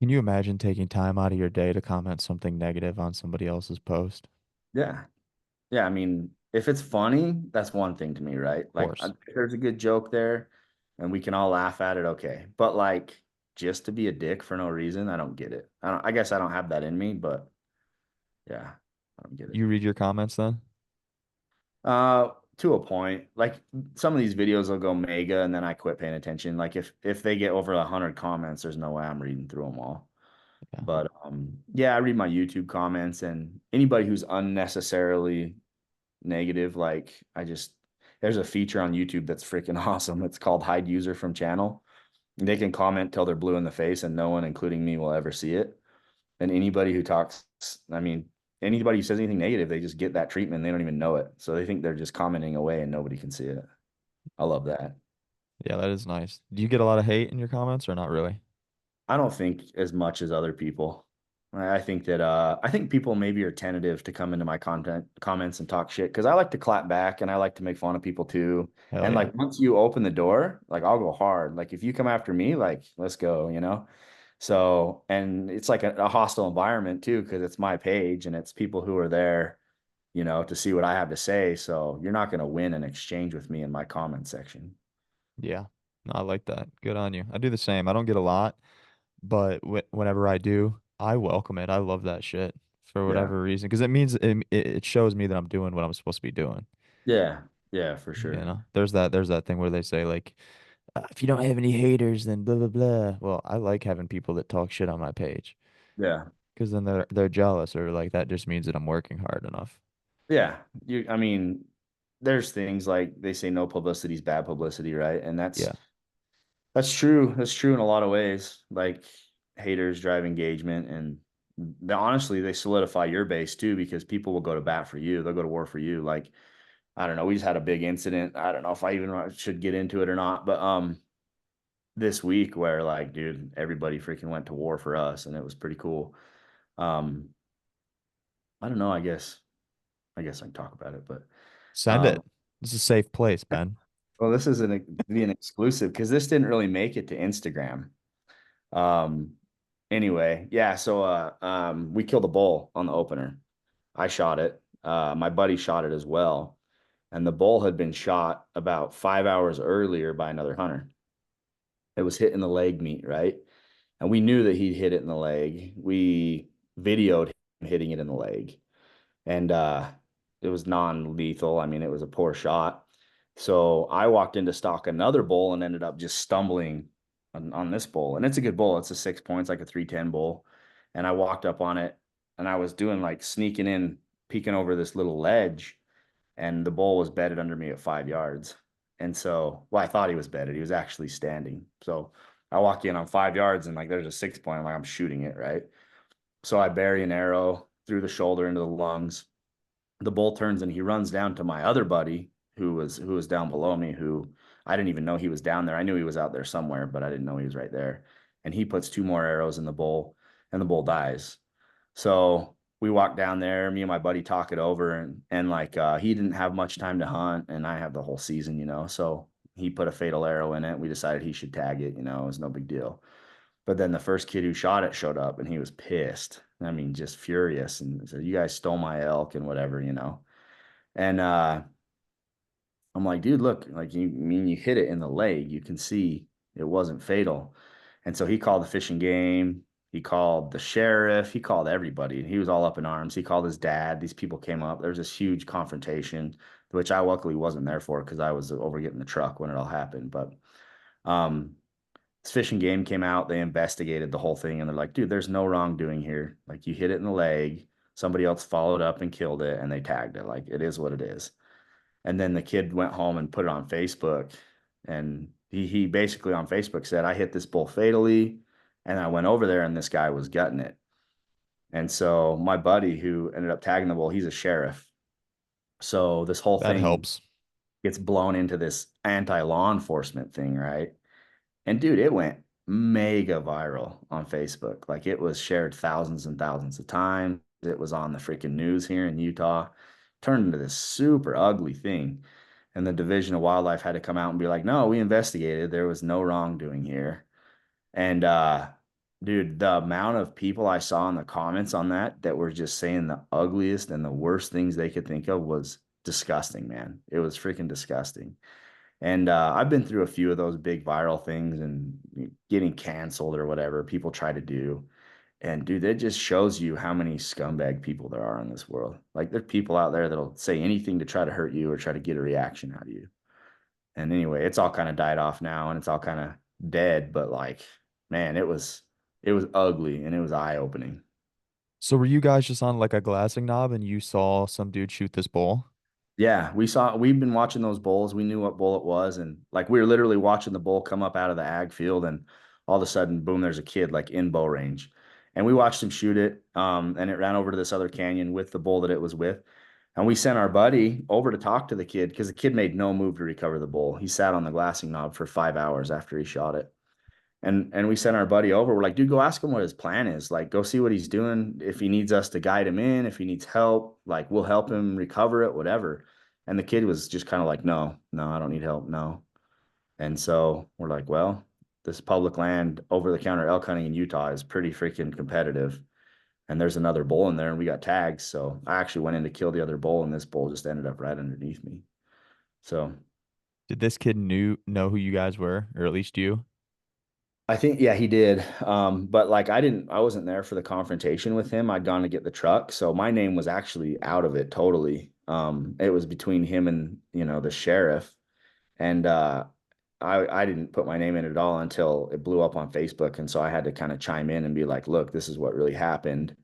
Can you imagine taking time out of your day to comment something negative on somebody else's post? Yeah. Yeah, I mean, if it's funny, that's one thing to me, right? Of Like, course. if there's a good joke there and we can all laugh at it, okay. But like, just to be a dick for no reason, I don't get it. I guess I don't have that in me, but yeah, I don't get it. You read your comments then? To a point. Like some of these videos will go mega, and then I quit paying attention. Like if they get over 100 comments, there's no way I'm reading through them all. Yeah. But yeah, I read my YouTube comments, and anybody who's unnecessarily negative. Like there's a feature on YouTube that's freaking awesome. It's called hide user from channel. They can comment till they're blue in the face and no one, including me, will ever see it. And anybody who talks, I mean, anybody who says anything negative, they just get that treatment. They don't even know it. So they think they're just commenting away and nobody can see it. I love that. Yeah, that is nice. Do you get a lot of hate in your comments or not really? I don't think as much as other people. I think that I think people maybe are tentative to come into my content comments and talk shit because I like to clap back and I like to make fun of people too. Hell And yeah. like once you open the door, like I'll go hard. Like if you come after me, like let's go, you know? So, and it's like a hostile environment too, because it's my page and it's people who are there, to see what I have to say. So you're not going to win an exchange with me in my comment section. Yeah. No, I like that. Good on you. I do the same. I don't get a lot, but whenever I do, I welcome it. I love that shit for Yeah. whatever reason because it means it shows me that I'm doing what I'm supposed to be doing. Yeah. Yeah, for You sure. know, there's that thing where they say like, if you don't have any haters, then blah blah blah. Well, I like having people that talk shit on my page Yeah. because then they're jealous or like that just means that I'm working hard enough. Yeah, I mean, there's things like they say no publicity is bad publicity, right? And that's Yeah. that's true. That's true in a lot of ways. Like haters drive engagement and honestly, they solidify your base too because people will go to bat for you. They'll go to war for you. Like, I don't know, we just had a big incident. I don't know if I even should get into it or not, but this week where like, dude, everybody freaking went to war for us and it was pretty cool. Um, I don't know, I guess I can talk about it, but Send um it. This is a safe place, Ben. well, this is be an exclusive because this didn't really make it to Instagram. Um, anyway, yeah. So, we killed a bull on the opener. I shot it. My buddy shot it as well, and the bull had been shot about 5 hours earlier by another hunter. It was hit in the leg meat, right? And we knew that he'd hit it in the leg. We videoed him hitting it in the leg and it was non-lethal. I mean, it was a poor shot. So I walked in to stalk another bull and ended up just stumbling on this bull. And it's a good bull. It's a 6 points, like a 310 bull. And I walked up on it and I was doing like sneaking in, peeking over this little ledge, and the bull was bedded under me at 5 yards. And so, well, I thought he was bedded. He was actually standing. So I walk in on 5 yards and like there's a 6 point. I'm like, I'm shooting it, right? So I bury an arrow through the shoulder into the lungs. The bull turns and he runs down to my other buddy who was down below me, who I didn't even know he was down there. I knew he was out there somewhere, but I didn't know he was right there. And he puts two more arrows in the bull and the bull dies. So we walk down there, me and my buddy talk it over, and like he didn't have much time to hunt and I have the whole season. So he put a fatal arrow in it. We decided he should tag it, it was no big deal. But then the first kid who shot it showed up and he was pissed. I mean, just furious and said, "You guys stole my elk and whatever." And I'm like, dude, look, like you hit it in the leg. You can see it wasn't fatal. And so he called the fishing game. He called the sheriff. He called everybody. He was all up in arms. He called his dad. These people came up. There was this huge confrontation, which I luckily wasn't there for because I was over getting the truck when it all happened. But um, this fishing game came out. They investigated the whole thing and they're like, dude, there's no wrongdoing here. Like you hit it in the leg. Somebody else followed up and killed it and they tagged it. Like it is what it is. And then the kid went home and put it on Facebook. And he basically on Facebook said, I hit this bull fatally. And I went over there and this guy was gutting it. And so my buddy who ended up tagging the bull, he's a sheriff. So this whole That thing, helps. gets blown into this anti-law enforcement thing, right? And dude, it went mega viral on Facebook. Like it was shared thousands and thousands of times. It was on the freaking news here in Utah. Turned into this super ugly thing. And the Division of Wildlife had to come out and be like, no, we investigated. There was no wrongdoing here. And dude, the amount of people I saw in the comments on that were just saying the ugliest and the worst things they could think of was disgusting, man. It was freaking disgusting. And I've been through a few of those big viral things and getting canceled or whatever people try to do. And dude, that just shows you how many scumbag people there are in this world. Like there's people out there that'll say anything to try to hurt you or try to get a reaction out of you. And anyway, it's all kind of died off now and it's all kind of dead, but like, man, it was ugly and it was eye-opening. So were you guys just on like a glassing knob and you saw some dude shoot this bull? Yeah, we've been watching those bulls. We knew what bull it was. And like we were literally watching the bull come up out of the ag field and all of a sudden, boom, there's a kid like in bow range. And we watched him shoot it. And it ran over to this other canyon with the bull that it was with. And we sent our buddy over to talk to the kid because the kid made no move to recover the bull. He sat on the glassing knob for 5 hours after he shot it. And we sent our buddy over. We're like, dude, go ask him what his plan is. Like, go see what he's doing. If he needs us to guide him in, if he needs help, like we'll help him recover it, whatever. And the kid was just kind of like, no, no, I don't need help. No. And so we're like, well, this public land over the counter elk hunting in Utah is pretty freaking competitive. And there's another bull in there and we got tags. So I actually went in to kill the other bull and this bull just ended up right underneath me. So Did this kid know who you guys were, or at least you? I think, yeah, he did. But like I wasn't there for the confrontation with him. I'd gone to get the truck. So my name was actually out of it totally. It was between him and, the sheriff. And I didn't put my name in at all until it blew up on Facebook. And so I had to kind of chime in and be like, look, this is what really happened.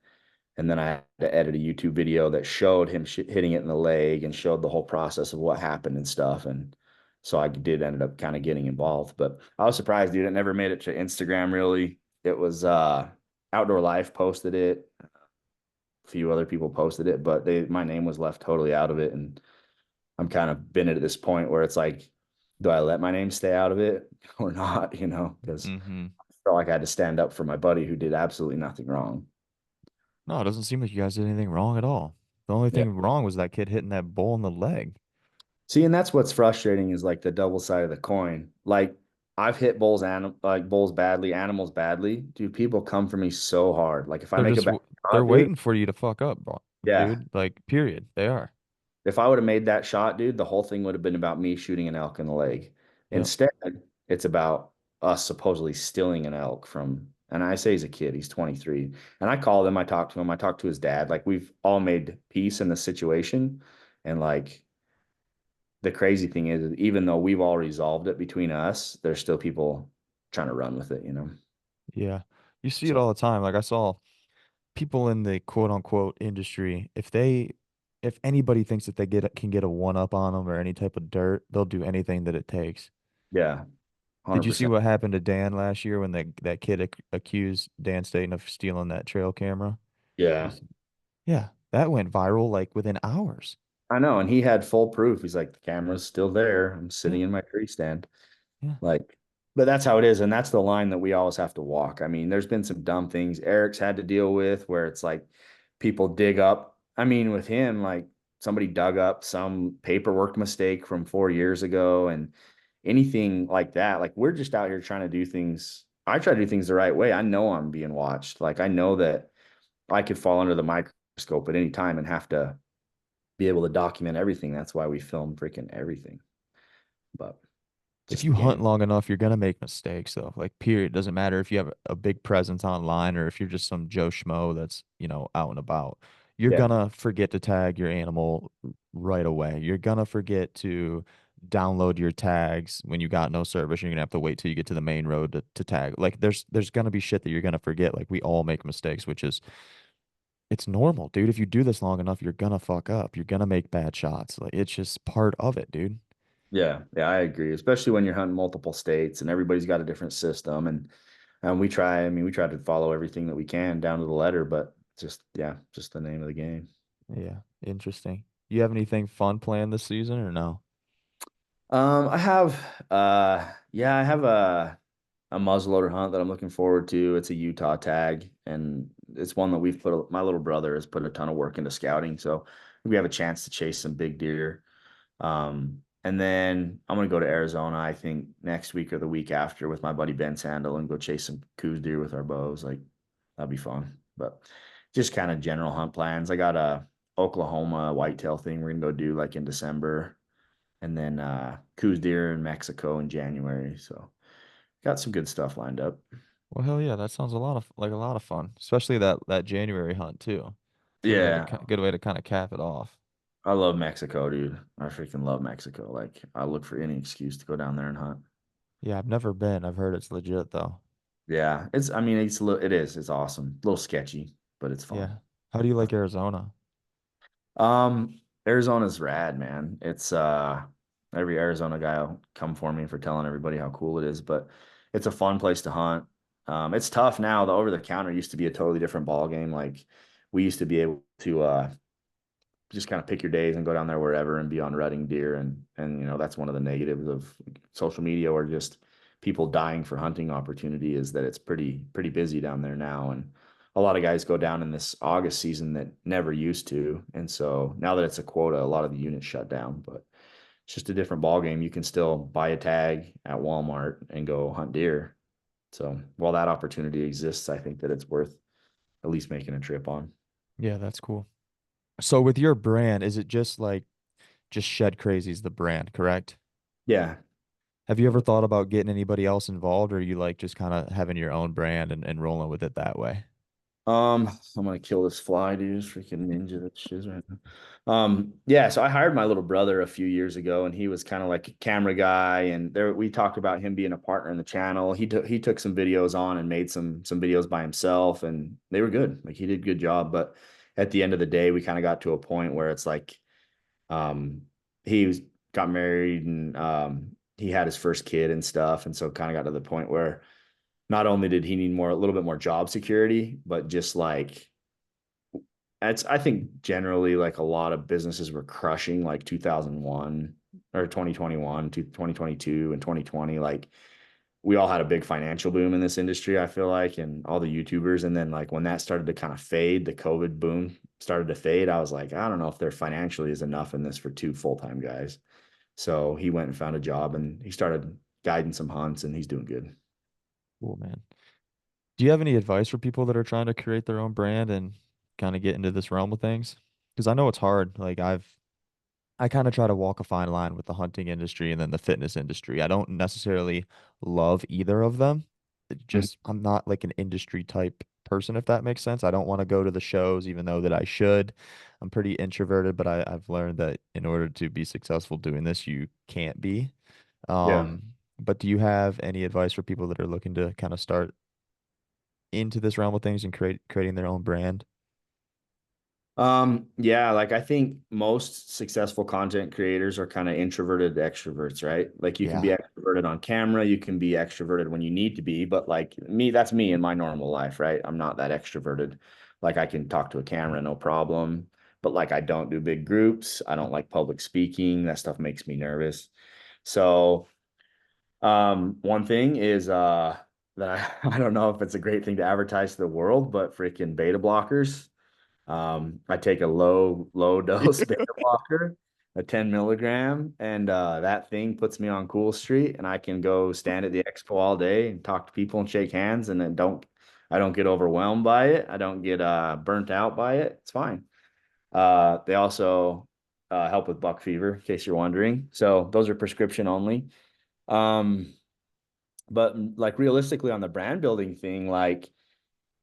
And then I had to edit a YouTube video that showed him hitting it in the leg and showed the whole process of what happened and stuff. And so I did ended up kind of getting involved. But I was surprised, dude. It never made it to Instagram really. It was Outdoor Life posted it. A few other people posted it, but my name was left totally out of it. And I'm kind of been at this point where it's like, do I let my name stay out of it or not? Because Mm-hmm. I felt like I had to stand up for my buddy who did absolutely nothing wrong. No, it doesn't seem like you guys did anything wrong at all. The only Yeah. thing wrong was that kid hitting that bull in the leg. See, and that's what's frustrating is like the double side of the coin. Like I've hit bulls badly, animals badly. Dude, people come for me so hard. Like if I They're make a just bad they're shot, dude, waiting for you to fuck up, yeah. dude. Like, period. They are. If I would have made that shot, dude, the whole thing would have been about me shooting an elk in the leg. Yep. Instead, it's about us supposedly stealing an elk and I say he's a kid, he's 23. And I called him, I talked to him, I talked to his dad. Like we've all made peace in the situation. And like the crazy thing is, even though we've all resolved it between us, there's still people trying to run with it. Yeah. You see it So all the time. Like I saw people in the quote unquote industry, if anybody thinks that can get a one up on them or any type of dirt, they'll do anything that it takes. yeah, Did you see 100%. what happened to Dan last year when that kid accused Dan Staten of stealing that trail camera? You Yeah, s- Yeah, that went viral like within hours. I know. And he had full proof. He's like, the camera's still there. I'm Yeah, sitting in my tree stand. yeah. Like, but that's how it is. And that's the line that we always have to walk. I mean, there's been some dumb things Eric's had to deal with where it's like people dig up. I mean, with him, like somebody dug up some paperwork mistake from 4 years ago and anything like that. Like, we're just out here trying to do things. I try to do things the right way. I know I'm being watched. Like, I know that I could fall under the microscope at any time and have to be able to document everything. That's why we film freaking everything. But If just you the hunt game. long enough, you're gonna make mistakes though. Like period. Doesn't matter if you have a big presence online or if you're just some Joe Schmo that's, out and about. You're Yeah. gonna forget to tag your animal right away. You're gonna forget to download your tags when you got no service. You're gonna have to wait till you get to the main road to tag. Like there's gonna be shit that you're gonna forget. Like we all make mistakes, which is it's normal, dude. If you do this long enough, you're gonna fuck up. You're gonna make bad shots. Like it's just part of it, dude. Yeah, yeah, I agree. Especially when you're hunting multiple states and everybody's got a different system. And we try to follow everything that we can down to the letter, but just the name of the game. Yeah, interesting. You have anything fun planned this season or no? I have yeah, I have a muzzleloader hunt that I'm looking forward to. It's a Utah tag, and it's one that my little brother has put a ton of work into scouting, so we have a chance to chase some big deer. And then I'm gonna go to Arizona, I think next week or the week after with my buddy Ben Sandel and go chase some coos deer with our bows. Like that'd be fun. But just kind of general hunt plans. I got a Oklahoma whitetail thing we're gonna go do like in December, and then coos deer in Mexico in January. So got some good stuff lined up. Well, hell yeah, that sounds a lot of fun, especially that January hunt too. Yeah, Good way to kind of cap it off. I love Mexico, dude. I freaking love Mexico. Like I look for any excuse to go down there and hunt. Yeah, I've never been. I've heard it's legit though. Yeah, I mean, it is, it's awesome. A little sketchy, but it's Yeah. fun. How do you like Arizona? Um, Arizona's rad, man. It's every Arizona guy will come for me for telling everybody how cool it is, but it's a fun place to hunt. It's tough now. The over the counter used to be a totally different ball game. Like we used to be able to just kind of pick your days and go down there wherever and be on rutting deer, and that's one of the negatives of social media or just people dying for hunting opportunity is that it's pretty busy down there now, and a lot of guys go down in this August season that never used to, and so now that it's a quota, a lot of the units shut down. But it's just a different ball game. You can still buy a tag at Walmart and go hunt deer. So while that opportunity exists, I think that it's worth at least making a trip on. Yeah, that's cool. So with your brand, is it just Shed Crazy's the brand, correct? Yeah. Have you ever thought about getting anybody else involved, or are you like just kind of having your own brand and rolling with it that way? I'm gonna kill this fly, dude. This freaking ninja that shiz right now. Yeah, so I hired my little brother a few years ago, and he was kind of like a camera guy, and there we talked about him being a partner in the channel. He took some videos on and made some videos by himself, and they were good. Like he did a good job, but at the end of the day, we kind of got to a point where it's like, um, he was got married and he had his first kid and stuff, and so kind of got to the point where not only did he need a little bit more job security, but just like I think generally like a lot of businesses were crushing like 2001 or 2021 to 2022 and 2020. Like we all had a big financial boom in this industry, I feel like, and all the YouTubers. And then like when that started to kind of fade, the COVID boom started to fade. I was like, I don't know if there financially is enough in this for two full-time guys. So he went and found a job and he started guiding some hunts and he's doing good. Cool, man. Do you have any advice for people that are trying to create their own brand and kind of get into this realm of things? Because I know it's hard. I kind of try to walk a fine line with the hunting industry and then the fitness industry. I don't necessarily love either of them. I'm not like an industry type person, if that makes sense. I don't want to go to the shows, even though that I should. I'm pretty introverted, but I've learned that in order to be successful doing this, you can't be. Yeah. But do you have any advice for people that are looking to kind of start into this realm of things and creating their own brand? Yeah, like I think most successful content creators are kind of introverted extroverts, right? Like you can be Yeah. extroverted on camera, you can be extroverted when you need to be, but like me, that's me in my normal life, right? I'm not that extroverted. Like I can talk to a camera, no problem, but like I don't do big groups. I don't like public speaking. That stuff makes me nervous. So, one thing is that I don't know if it's a great thing to advertise to the world, but freaking beta blockers. I take a low dose beta blocker, a 10 milligram, and that thing puts me on Cool Street, and I can go stand at the expo all day and talk to people and shake hands, and then I don't get overwhelmed by it. I don't get burnt out by it. It's fine. They also help with buck fever, in case you're wondering. So those are prescription only. Um, but like realistically on the brand building thing, like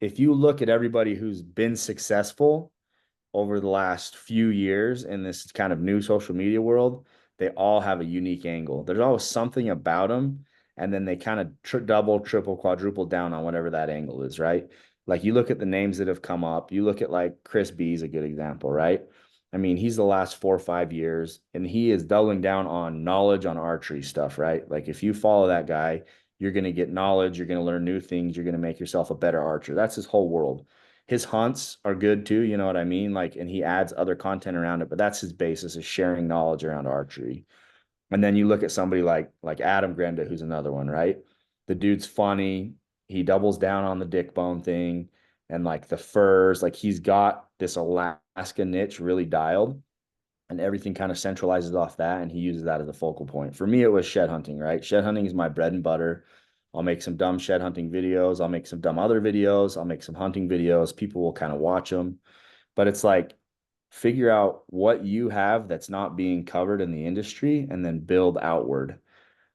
if you look at everybody who's been successful over the last few years in this kind of new social media world, they all have a unique angle. There's always something about them, and then they kind of double, triple, quadruple down on whatever that angle is, right? Like you look at the names that have come up. You look at like Chris B is a good example, right? I mean, he's the last 4 or 5 years, and he is doubling down on knowledge on archery stuff, right? Like if you follow that guy, you're going to get knowledge, you're going to learn new things, you're going to make yourself a better archer. That's his whole world. His hunts are good too, you know what I mean? Like, and he adds other content around it, but that's his basis is sharing knowledge around archery. And then you look at somebody like Adam Grenda, who's another one, right? The dude's funny. He doubles down on the dick bone thing and like the furs. Like he's got this Alaska niche really dialed, and everything kind of centralizes off that, and he uses that as a focal point. For me, it was shed hunting, right? Shed hunting is my bread and butter. I'll make some dumb shed hunting videos. I'll make some dumb other videos. I'll make some hunting videos. People will kind of watch them. But it's like figure out what you have that's not being covered in the industry and then build outward.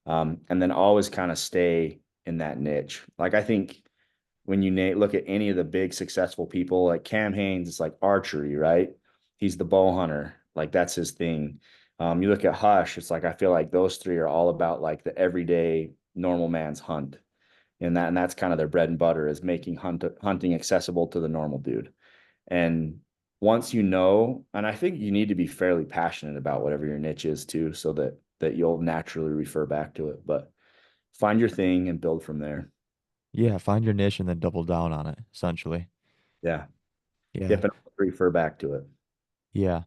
And then always kind of stay in that niche. Like I think when you look at any of the big successful people like Cam Hanes, it's like archery, right? He's the bow hunter. Like that's his thing. You look at Hush, it's like I feel like those three are all about like the everyday normal man's hunt. And that's kind of their bread and butter is making hunting accessible to the normal dude. And once you know, and I think you need to be fairly passionate about whatever your niche is too, so that you'll naturally refer back to it. But find your thing and build from there. Yeah, find your niche and then double down on it, essentially. Yeah. Yeah. Yep, and refer back to it. Yeah.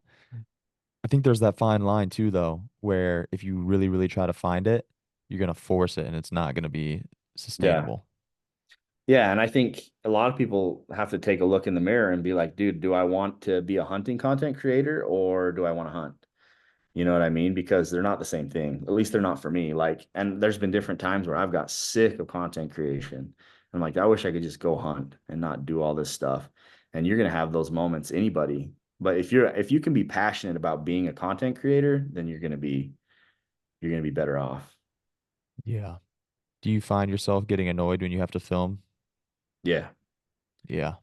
I think there's that fine line too, though, where if you really, really try to find it, you're gonna force it and it's not gonna be Yeah. sustainable. Yeah, and I think a lot of people have to take a look in the mirror and be like, dude, do I want to be a hunting content creator or do I want to hunt? You know what I mean? Because they're not the same thing. At least they're not for me. Like, and there's been different times where I've got sick of content creation. I'm like, I wish I could just go hunt and not do all this stuff. And you're gonna have those moments, anybody. But if you can be passionate about being a content creator, then you're gonna be better off. Yeah. Do you find yourself getting annoyed when you have to film? Yeah, Yeah.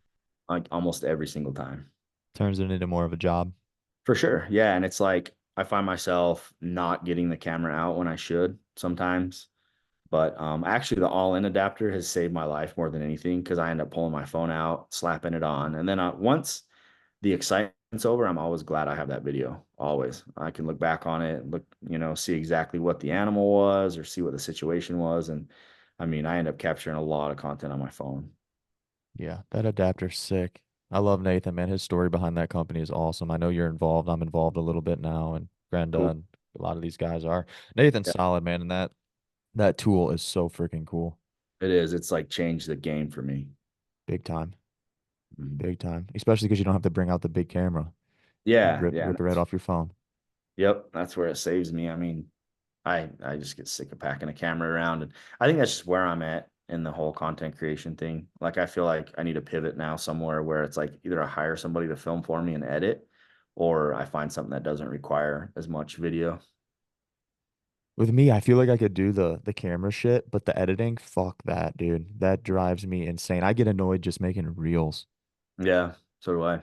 like almost every single time. Turns it into more of a job. For sure. Yeah. And it's like I find myself not getting the camera out when I should sometimes. But actually, the all in adapter has saved my life more than anything because I end up pulling my phone out, slapping it on. And then once the excitement's over, I'm always glad I have that video. Always. I can look back on it, look, see exactly what the animal was or see what the situation was. And I mean, I end up capturing a lot of content on my phone. Yeah, that adapter's sick. I love Nathan, man. His story behind that company is awesome. I know you're involved. I'm involved a little bit now, and Brenda Cool. and a lot of these guys are. Nathan's Yeah, solid, man, and that tool is so freaking cool. it is. It's like changed the game for me. Big time. Mhm. Big time. Especially because you don't have to bring out the big camera. You Yeah. rip Yeah. rip it right off your phone. Yep. That's where it saves me. I mean, I just get sick of packing a camera around, and I think that's just where I'm at in the whole content creation thing. Like I feel like I need a pivot now somewhere where it's like either I hire somebody to film for me and edit, or I find something that doesn't require as much video. With me, I feel like I could do the camera shit, but the editing, fuck that, dude. That drives me insane. I get annoyed just making reels. Yeah, so do I.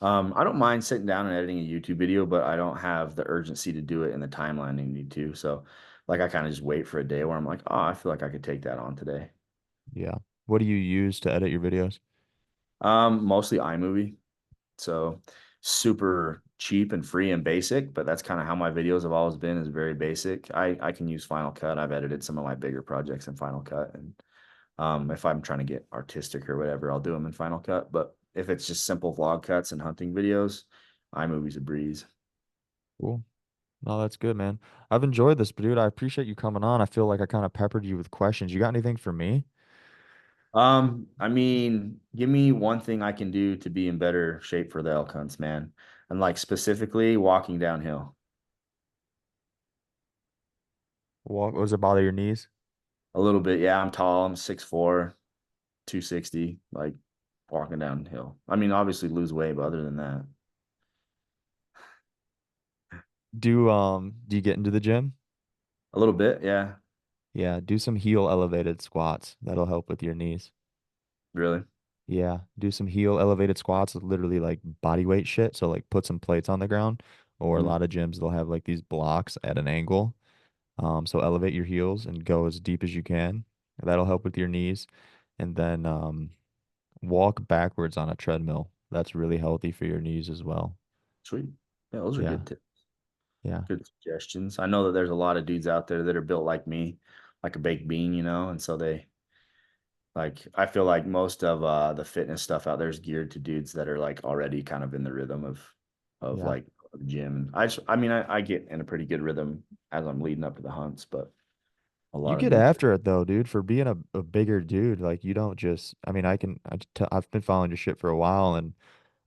I don't mind sitting down and editing a YouTube video, but I don't have the urgency to do it in the timeline I need to. So like I kind of just wait for a day where I'm like, oh, I feel like I could take that on today. Yeah. What do you use to edit your videos? Mostly iMovie. So super cheap and free and basic, but that's kind of how my videos have always been is very basic. I can use Final Cut. I've edited some of my bigger projects in Final Cut. And if I'm trying to get artistic or whatever, I'll do them in Final Cut. But if it's just simple vlog cuts and hunting videos, iMovie's a breeze. Cool. No, that's good, man. I've enjoyed this, but dude, I appreciate you coming on. I feel like I kind of peppered you with questions. You got anything for me? I mean, give me one thing I can do to be in better shape for the elk hunts, man. And like specifically walking downhill. What was it bother your knees? A little bit. Yeah, I'm tall. I'm 6'4", 260, like walking downhill. I mean, obviously lose weight, but other than that, Do you get into the gym? a little bit. Yeah, Yeah, do some heel elevated squats. That'll help with your knees. really. Yeah, do some heel elevated squats, literally like body weight shit. So like put some plates on the ground, or a Mm, lot of gyms they'll have like these blocks at an angle. So elevate your heels and go as deep as you can. That'll help with your knees. And then walk backwards on a treadmill. That's really healthy for your knees as well. sweet. Yeah, those are Yeah, good tips, yeah, good suggestions. I know that there's a lot of dudes out there that are built like me, like a baked bean, and so they like. I feel like most of the fitness stuff out there is geared to dudes that are like already kind of in the rhythm of yeah. like the gym. I mean, I get in a pretty good rhythm as I'm leading up to the hunts, but a You lot of get dudes. after it though, dude, for being a bigger dude. Like you don't just, I mean, I've been following your shit for a while and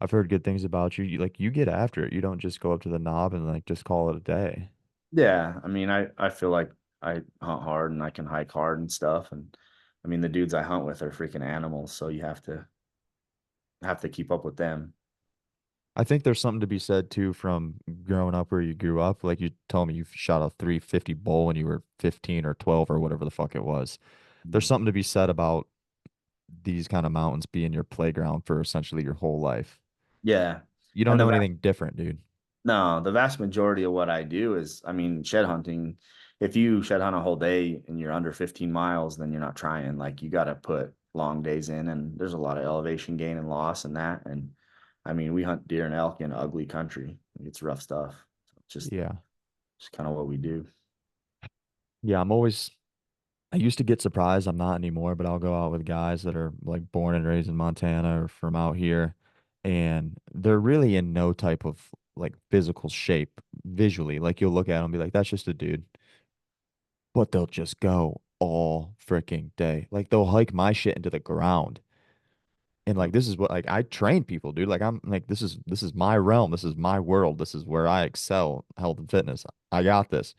I've heard good things about you. Like you get after it. You don't just go up to the knob and like just call it a day. Yeah, I mean, I feel like I hunt hard and I can hike hard and stuff. And I mean, the dudes I hunt with are freaking animals, so you have to keep up with them. I think there's something to be said too from growing up where you grew up. Like you told me you shot a 350 bull when you were 15 or 12 or whatever the fuck it was. There's something to be said about these kind of mountains being your playground for essentially your whole life. Yeah, You don't and know anything different, dude. no, the vast majority of what I do is, I mean, shed hunting. If you shed hunt a whole day and you're under 15 miles, then you're not trying. Like you got to put long days in, and there's a lot of elevation gain and loss in that. And I mean, we hunt deer and elk in ugly country. It's rough stuff. So it's Yeah. just kind of what we do. Yeah, I used to get surprised. I'm not anymore, but I'll go out with guys that are like born and raised in Montana or from out here, and they're really in no type of like physical shape visually. Like you'll look at them and be like, that's just a dude. But they'll just go all freaking day. Like they'll hike my shit into the ground. And like this is what like I train people, dude. Like I'm like this is my realm. This is my world. This is where I excel, health and fitness. I got this.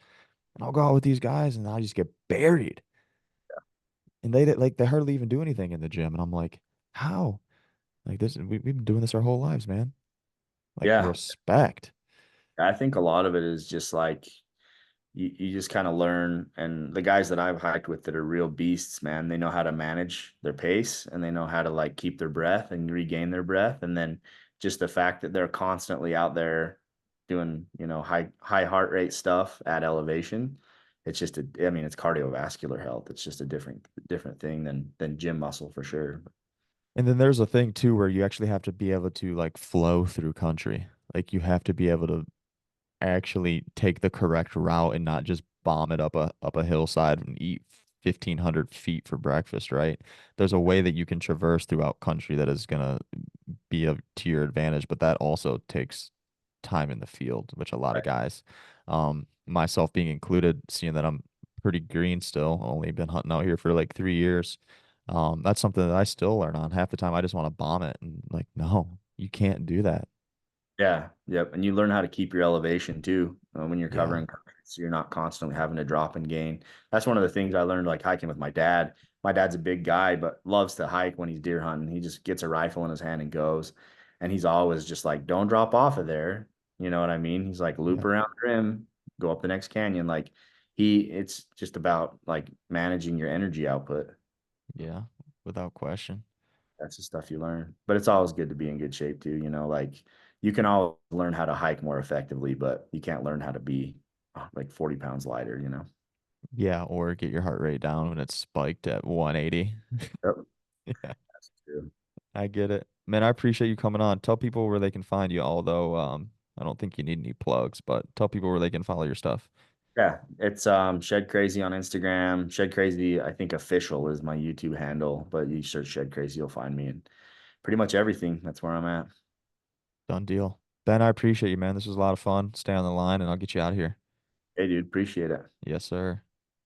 And I'll go out with these guys and I just get buried. And like they hardly even do anything in the gym. And I'm like, how? Like this we've been doing this our whole lives, man. Like Yeah, respect. I think a lot of it is just like you just kind of learn. And the guys that I've hiked with that are real beasts, man, they know how to manage their pace and they know how to like keep their breath and regain their breath. And then just the fact that they're constantly out there doing, high heart rate stuff at elevation. It's just I mean, it's cardiovascular health. It's just a different thing than gym muscle for sure. And then there's a thing too where you actually have to be able to like flow through country. Like you have to be able to actually take the correct route and not just bomb it up a hillside and eat 1,500 feet for breakfast, right? There's a way that you can traverse throughout country that is gonna be of to your advantage, but that also takes time in the field, which a lot of Right. guys, myself being included, seeing that I'm pretty green still, only been hunting out here for like 3 years. That's something that I still learn on. Half the time I just want to bomb it and like, no, you can't do that. Yeah, yep. And you learn how to keep your elevation too when you're Yeah. covering country, so you're not constantly having to drop and gain. That's one of the things I learned like hiking with my dad. My dad's a big guy, but loves to hike when he's deer hunting. He just gets a rifle in his hand and goes. And he's always just like, don't drop off of there. You know what I mean? He's like, loop Yeah. around the rim, go up the next canyon. Like it's just about like managing your energy output. Yeah, without question. That's the stuff you learn. But it's always good to be in good shape too. Like you can all learn how to hike more effectively, but you can't learn how to be like 40 pounds lighter. Yeah, or get your heart rate down when it's spiked at 180. Yep. Yeah, That's true. I get it. Man, I appreciate you coming on. Tell people where they can find you, although I don't think you need any plugs, but tell people where they can follow your stuff. Yeah, it's Shed Crazy on Instagram. Shed Crazy, I think official is my YouTube handle, but you search Shed Crazy, you'll find me and pretty much everything. That's where I'm at. Done deal. Ben, I appreciate you, man. This was a lot of fun. Stay on the line and I'll get you out of here. Hey dude, appreciate it. Yes, sir.